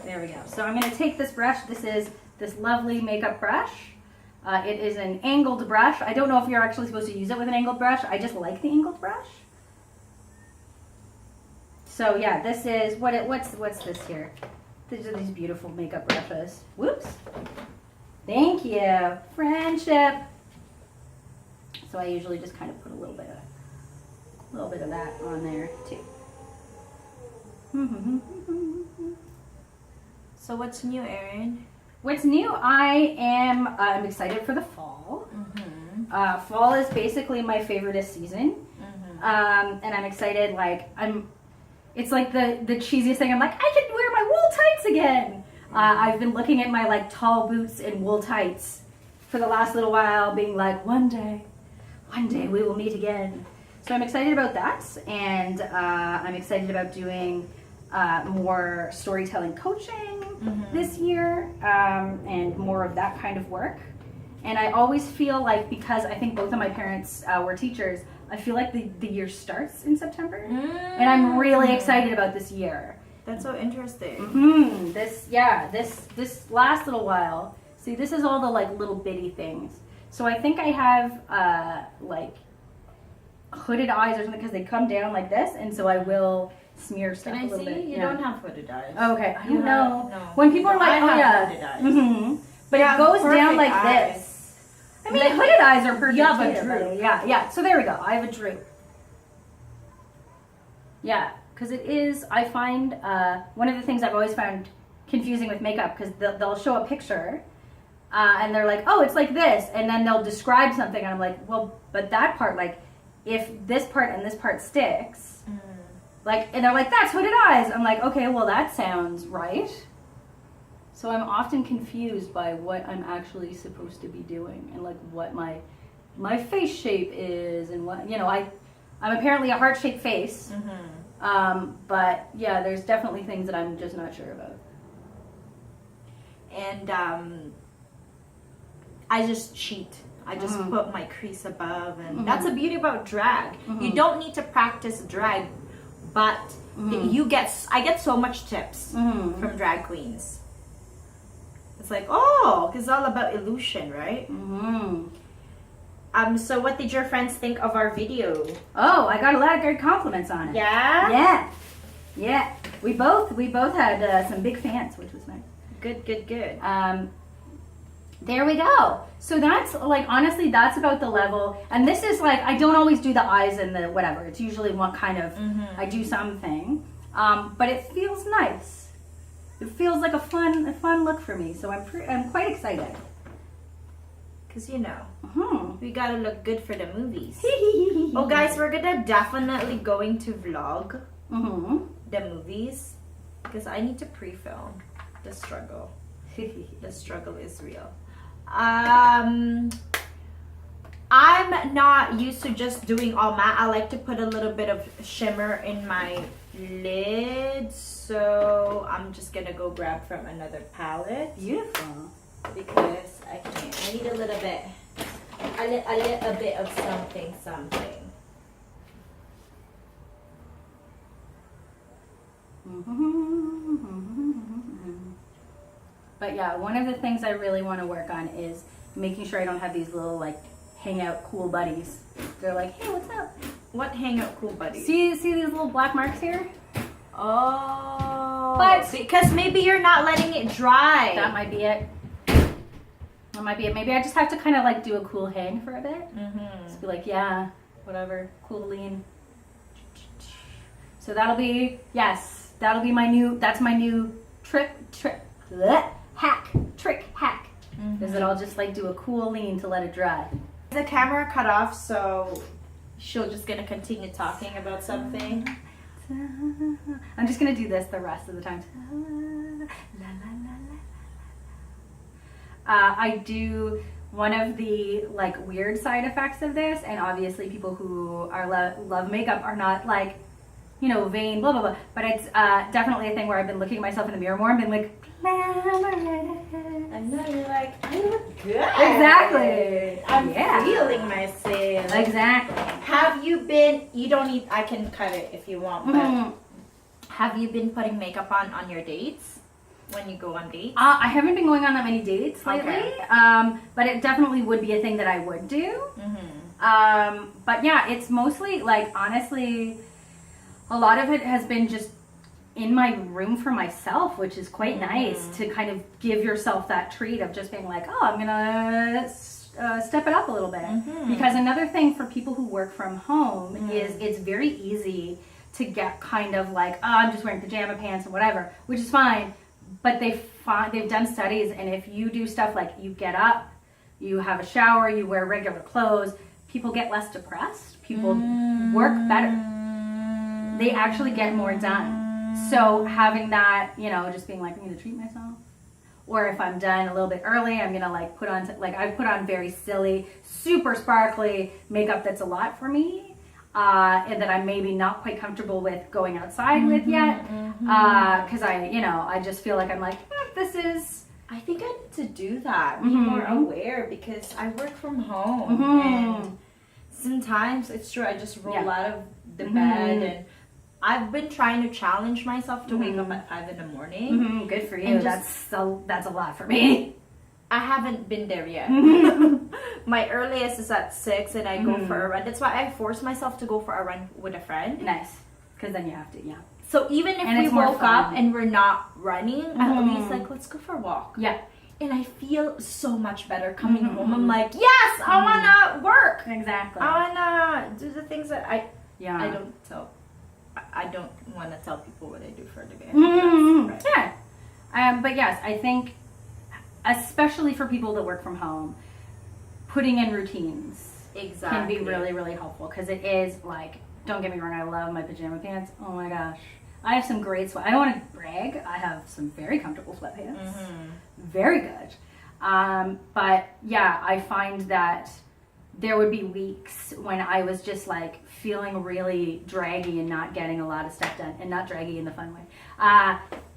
There we go. So I'm going to take this brush. This is this lovely makeup brush. It is an angled brush. I don't know if you're actually supposed to use it with an angled brush. I just like the angled brush. So yeah, this is what's this here? These are these beautiful makeup brushes. Whoops. Thank you. Friendship. So I usually just kind of put a little bit of that on there too. So what's new, Erin? What's new? I'm excited for the fall. Fall is basically my favoriteest season, and I'm excited. Like it's like the cheesiest thing. I'm like, I can wear my wool tights again. I've been looking at my like tall boots and wool tights for the last little while, being like, one day we will meet again. So I'm excited about that, and I'm excited about doing more storytelling coaching this year, and more of that kind of work. And I always feel like, because I think both of my parents were teachers, I feel like the year starts in September, and I'm really excited about this year. That's so interesting. This last little while. See, this is all the like little bitty things. So I think I have like hooded eyes or something, because they come down like this, and so I will smear stuff Can I a little see? bit. You don't have hooded eyes. Okay, I You don't have- know. no. When people are like, I oh have yeah, hooded eyes. but You it have goes down perfect like eyes. this. I mean, hooded eyes are perfect. You have a too, droop. but yeah. So there we go. I have a droop. Yeah, because it is. I find one of the things I've always found confusing with makeup, because they'll show a picture, and they're like, oh, it's like this, and then they'll describe something, and I'm like, well, but that part, like, if this part and this part sticks, like, and they're like, that's hooded eyes. I'm like, okay, well, that sounds right. So I'm often confused by what I'm actually supposed to be doing, and like what my face shape is, and what, you know, I'm apparently a heart-shaped face. But yeah, there's definitely things that I'm just not sure about. And I just cheat. I just put my crease above, and that's the beauty about drag. You don't need to practice drag, but I get so much tips from drag queens. It's like, oh, because it's all about illusion, right? So what did your friends think of our video? Oh, I got a lot of great compliments on it. Yeah? Yeah. We both had some big fans, which was nice. Good. There we go. So that's like, honestly, that's about the level. And this is like, I don't always do the eyes and the whatever. It's usually one kind of, I do something. But it feels nice. It feels like a fun look for me. So I'm quite excited. Because, you know, we gotta look good for the movies. Oh, guys, we're gonna definitely going to vlog the movies, because I need to pre-film the struggle. The struggle is real. I'm not used to just doing all matte. I like to put a little bit of shimmer in my lids, so I'm just gonna go grab from another palette. Beautiful. Because I can't. I need a little bit of something. But yeah, one of the things I really want to work on is making sure I don't have these little like hangout cool buddies. They're like, hey, what's up? What hangout cool buddies? See these little black marks here? Oh. But because maybe you're not letting it dry. That might be it. That might be it. Maybe I just have to kind of like do a cool hang for a bit. Just be like, yeah, whatever, cool lean. So that'll be my new trick hack. Is that I'll just like do a cool lean to let it dry. The camera cut off, so she'll just gonna continue talking about something. I'm just gonna do this the rest of the time. I do one of the like weird side effects of this, and obviously people who are love makeup are not like, you know, vain, blah blah blah. But it's definitely a thing where I've been looking at myself in the mirror more and been like, glamorous. And then you're like, I look good. Exactly. I'm feeling myself. Exactly. Have you been? You don't need. I can cut it if you want. But have you been putting makeup on your dates? When you go on dates? I haven't been going on that many dates lately, Okay. But it definitely would be a thing that I would do. But yeah, it's mostly like, honestly, a lot of it has been just in my room for myself, which is quite nice to kind of give yourself that treat of just being like, oh, I'm gonna step it up a little bit. Because another thing for people who work from home is it's very easy to get kind of like, oh, I'm just wearing pajama pants and whatever, which is fine. But they've done studies, and if you do stuff like you get up, you have a shower, you wear regular clothes, people get less depressed, people work better. They actually get more done. So having that, you know, just being like, I'm going to treat myself. Or if I'm done a little bit early, I'm going to like I put on very silly, super sparkly makeup that's a lot for me. and that I'm maybe not quite comfortable with going outside with yet. Because I just feel like I'm like, this is. I think I need to do that. Be more aware because I work from home and sometimes it's true. I just roll out of the bed and I've been trying to challenge myself to wake up at 5 in the morning. Good for you. That's a lot for me. I haven't been there yet. My earliest is at 6 and I go for a run. That's why I force myself to go for a run with a friend. Nice. Because then you have to, So even if we woke up and we're not running, at least like, let's go for a walk. Yeah. And I feel so much better coming home. I'm like, yes, I want to work. Exactly. I want to do the things that I I don't want to tell people what I do for the day. Right. Yeah. But yes, I think, especially for people that work from home, putting in routines can be really, really helpful. Because it is like, don't get me wrong, I love my pajama pants. Oh my gosh. I have some great I don't want to brag. I have some very comfortable sweatpants. Very good. But yeah, I find that there would be weeks when I was just like feeling really draggy and not getting a lot of stuff done, and not draggy in the fun way.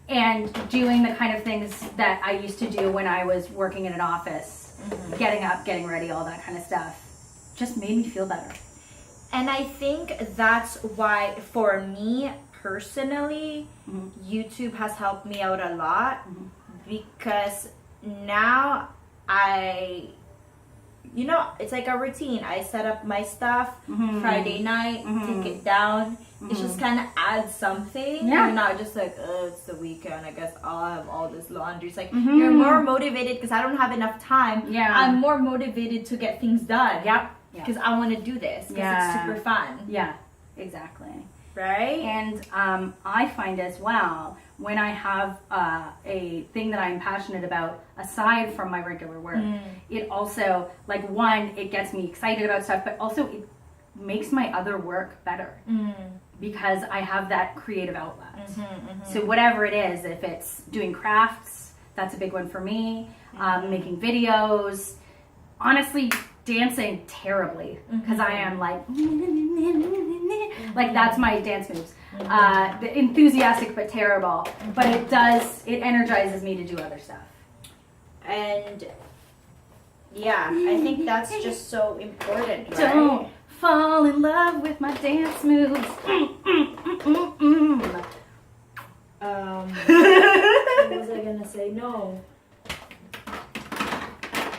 And doing the kind of things that I used to do when I was working in an office, getting up, getting ready, all that kind of stuff, just made me feel better. And I think that's why, for me personally, YouTube has helped me out a lot because now it's like a routine. I set up my stuff Friday night, take it down. It just kind of adds something. You're not just like, oh, it's the weekend, I guess I'll have all this laundry. It's like, you're more motivated because I don't have enough time. I'm more motivated to get things done. Because I want to do this because it's super fun. Yeah, exactly. Right? And I find as well, when I have a thing that I'm passionate about, aside from my regular work, it also, like, one, it gets me excited about stuff, but also it makes my other work better because I have that creative outlet. So whatever it is, if it's doing crafts, that's a big one for me, making videos, honestly, dancing terribly because I am like that's my dance moves. Enthusiastic but terrible, but it energizes me to do other stuff. And I think that's just so important, right? Don't fall in love with my dance moves. What was I gonna say? No.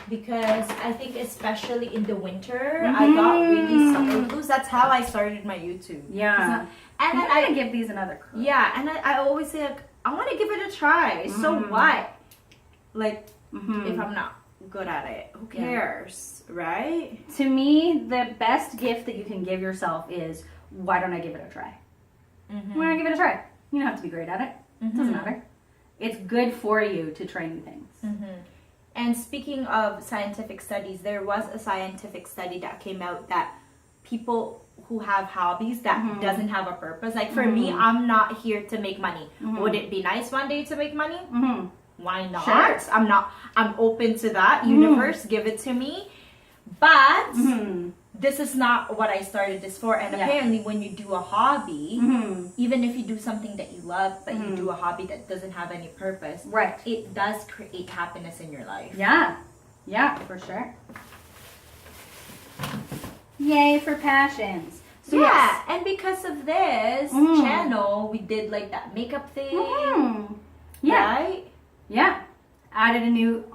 Because I think especially in the winter, I got really summer blues. That's how I started my YouTube. Yeah. And I'm gonna give these another crack. Yeah, and I always say, like, I want to give it a try. So what? Like, if I'm not good at it, who cares, right? To me, the best gift that you can give yourself is, why don't I give it a try? Why don't I give it a try? You don't have to be great at it. It doesn't matter. It's good for you to try new things. And speaking of scientific studies, there was a scientific study that came out that people who have hobbies that doesn't have a purpose, like for me, I'm not here to make money. Would it be nice one day to make money? Why not? Sure. I'm open to that. Universe, give it to me. But this is not what I started this for. And apparently when you do a hobby, even if you do something that you love, but you do a hobby that doesn't have any purpose, it does create happiness in your life. Yeah, for sure. Yay for passions. So and because of this channel, we did like that makeup thing. Right? Yeah. Added a new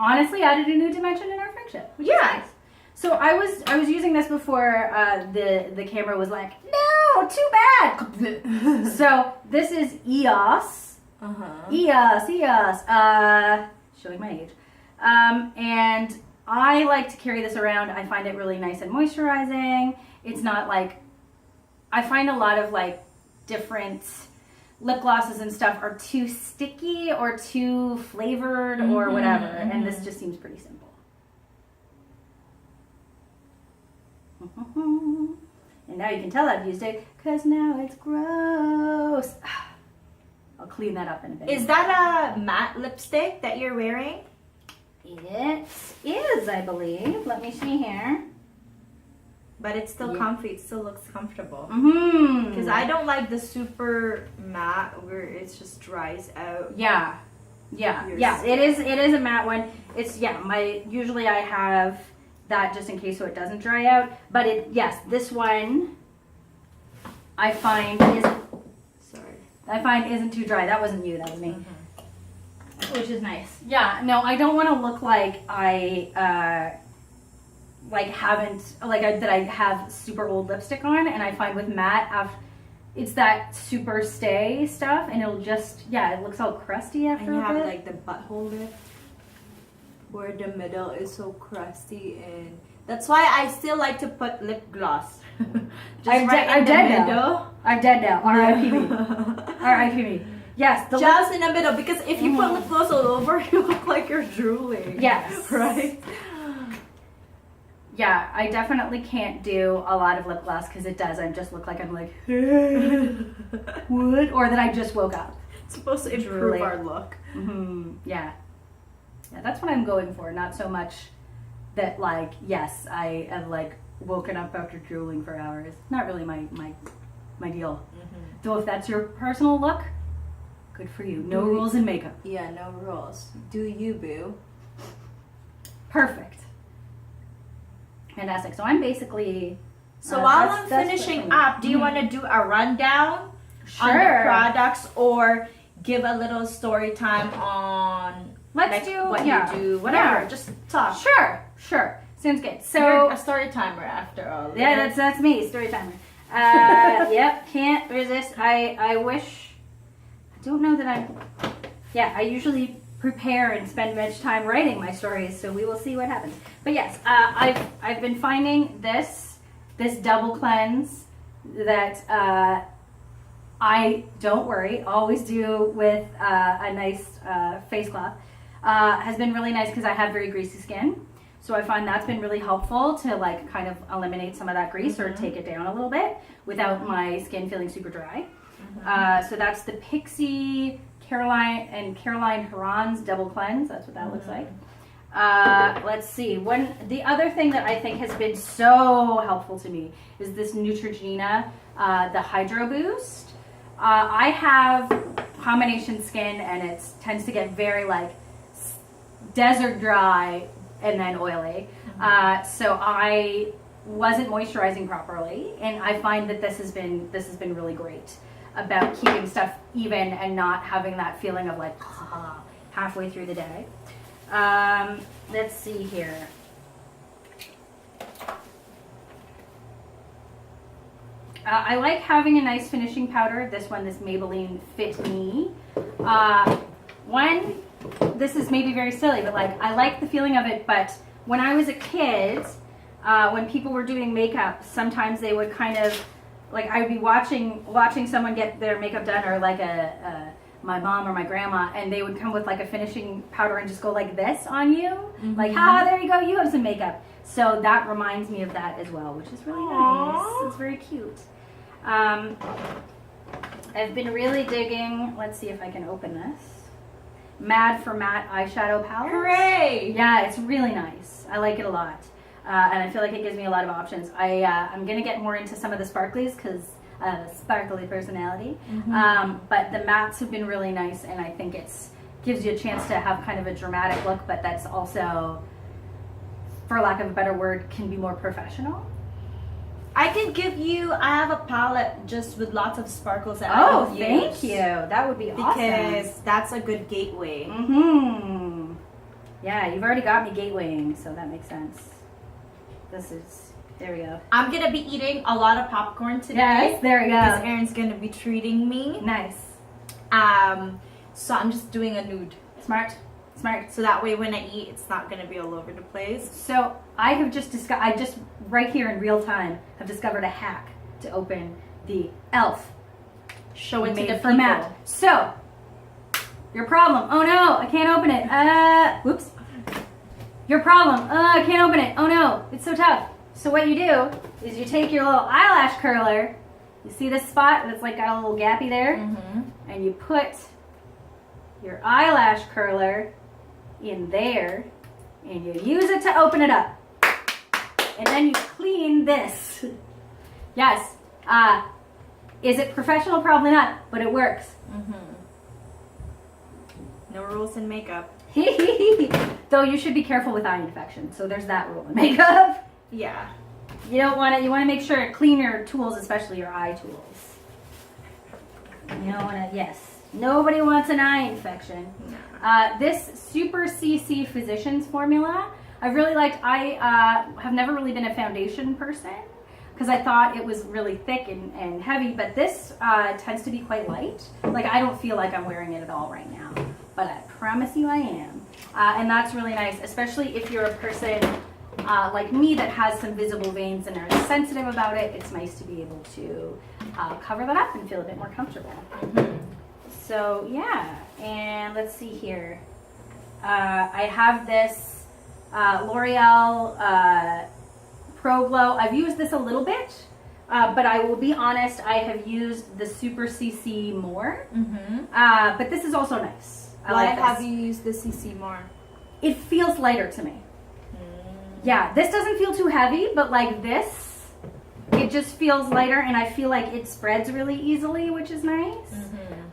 dimension in our friendship. Nice. So I was using this before the camera was like, no, too bad. So this is EOS. EOS. Showing my age. And I like to carry this around. I find it really nice and moisturizing. It's not like, I find a lot of like different lip glosses and stuff are too sticky or too flavored or whatever. And this just seems pretty simple. And now you can tell I've used it because now it's gross. I'll clean that up in a bit. Is that a matte lipstick that you're wearing? It is, I believe. Let me see here. But it's still comfy. It still looks comfortable. Because I don't like the super matte where it just dries out. Yeah. It is a matte one. It's usually I have that just in case so it doesn't dry out. But this one I find isn't too dry. That wasn't you, that was me. Which is nice. Yeah, no, I don't want to look like I that I have super old lipstick on, and I find with matte it's that super stay stuff, and it'll just it looks all crusty after and you a have bit. like the butthole lip where the middle is so crusty, and that's why I still like to put lip gloss. I'm dead now. R.I.P. me. R.I.P. me. Yes, just in the middle, because if you put lip gloss all over, you look like you're drooling. Yes. Right? Yeah, I definitely can't do a lot of lip gloss because it does. I just look like I'm like, what? Or that I just woke up. It's supposed to improve our look. Yeah, that's what I'm going for. Not so much that I have woken up after drooling for hours. Not really my deal. Though if that's your personal look, good for you. No rules in makeup. Yeah, no rules. Do you, boo? Perfect. Fantastic. So I'm basically... So while I'm finishing up, do you want to do a rundown on the products, or give a little story time on what you do, whatever. Yeah. Just talk. Sure. Sounds good. So you're a story timer after all. Yeah, that's me, story timer. Yep, can't resist. I wish... I don't know that I'm... Yeah, I usually prepare and spend much time writing my stories, so we will see what happens. But yes, I've been finding this double cleanse that I, don't worry, always do with a nice face cloth. Has been really nice because I have very greasy skin. So I find that's been really helpful to kind of eliminate some of that grease or take it down a little bit without my skin feeling super dry. So that's the Pixie Caroline Herron's double cleanse. That's what that looks like. Let's see. The other thing that I think has been so helpful to me is this Neutrogena, the Hydro Boost. I have combination skin, and it tends to get very desert dry and then oily. So I wasn't moisturizing properly, and I find that this has been really great about keeping stuff even and not having that feeling of halfway through the day. Let's see here. I like having a nice finishing powder. This Maybelline Fit Me. This is maybe very silly, but I like the feeling of it, but when I was a kid, when people were doing makeup, sometimes they would kind of, I would be watching someone get their makeup done, or my mom or my grandma, and they would come with a finishing powder and just go like this on you. There you go, you have some makeup. So that reminds me of that as well, which is really nice. It's very cute. I've been really digging, let's see if I can open this, Mad for Matte eyeshadow palette. Hooray! Yeah, it's really nice. I like it a lot. And I feel like it gives me a lot of options. I'm going to get more into some of the sparklies because I have a sparkly personality. But the mattes have been really nice, and I think gives you a chance to have kind of a dramatic look, but that's also, for lack of a better word, can be more professional. I have a palette just with lots of sparkles that I don't thank use. you. That would be awesome. Because that's a good gateway. Yeah, you've already got me gatewaying, so that makes sense. There we go. I'm going to be eating a lot of popcorn today. Yes, there we go. Because Erin's going to be treating me. Nice. So I'm just doing a nude. Smart. So that way when I eat, it's not going to be all over the place. So I have just right here in real time, have discovered a hack to open the e.l.f. Show it to the for matte. So, your problem. Oh no, I can't open it. Whoops. Your problem. I can't open it. Oh no, it's so tough. So what you do is you take your little eyelash curler. You see this spot that's got a little gappy there? And you put your eyelash curler in there, and you use it to open it up. and then you clean this. Yes. Is it professional? Probably not, but it works. No rules in makeup. Though you should be careful with eye infection. So there's that rule in makeup. Yeah. You don't want to. You want to make sure to clean your tools, especially your eye tools. You don't want to. Yes. Nobody wants an eye infection. No. This Super CC Physicians formula, I really liked. I have never really been a foundation person because I thought it was really thick and heavy, but this tends to be quite light. Like, I don't feel like I'm wearing it at all right now, but I promise you I am. And that's really nice, especially if you're a person like me that has some visible veins and are sensitive about it. It's nice to be able to cover that up and feel a bit more comfortable. So yeah, and let's see here. I have this L'Oreal Pro Glow. I've used this a little bit, but I will be honest, I have used the Super CC more. But this is also nice. Why have you used the CC more? It feels lighter to me. Yeah, this doesn't feel too heavy, but like this, it just feels lighter, and I feel like it spreads really easily, which is nice.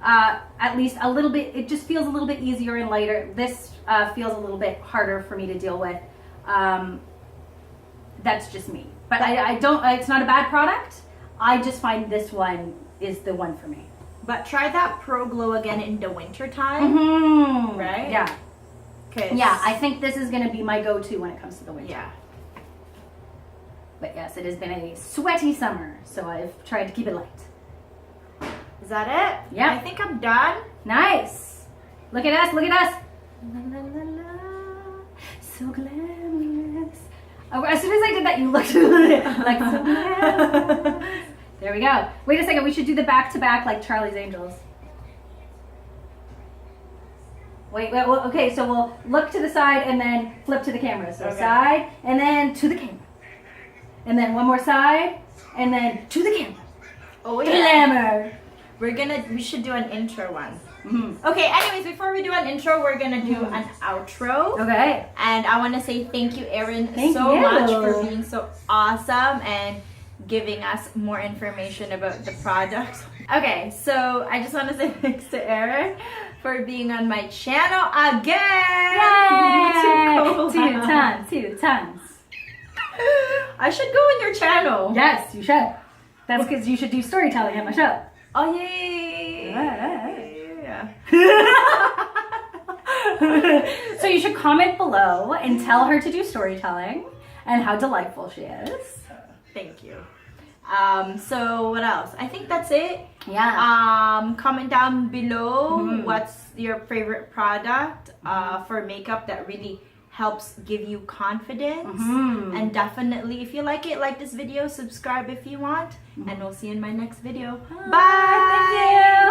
At least a little bit, it just feels a little bit easier and lighter. This feels a little bit harder for me to deal with. That's just me. But I don't, it's not a bad product. I just find this one is the one for me. But try that Pro Glow again in the winter time. Right? Yeah. Yeah, I think this is going to be my go-to when it comes to the winter. Yeah. But yes, it has been a sweaty summer, so I've tried to keep it light. Is that it? Yeah. I think I'm done. Nice. Look at us, look at us. La, la, la, la. So glamorous. Oh, as soon as I did that, you looked like so glamorous. There we go. Wait a second, we should do the back-to-back like Charlie's Angels. Wait, well, okay, so we'll look to the side and then flip to the camera. So side, and then to the camera. And then one more side, and then to the camera. Oh yeah. Glamour. We should do an intro one. Okay, anyways, before we do an intro, we're gonna do an outro. Okay. And I wanna say thank you, Erin, Thank so you. much for being so awesome and giving us more information about the product. Okay, so I just wanna say thanks to Erin for being on my channel again. Yay! 2 times. I should go in your channel. Yes, you should. That's because you should do storytelling at my show. Oh yeah. So you should comment below and tell her to do storytelling and how delightful she is. Thank you. So what else? I think that's it. Yeah. Comment down below what's your favorite product for makeup that really helps give you confidence. And definitely, if you like this video, subscribe if you want. And we'll see you in my next video. Bye. Thank you.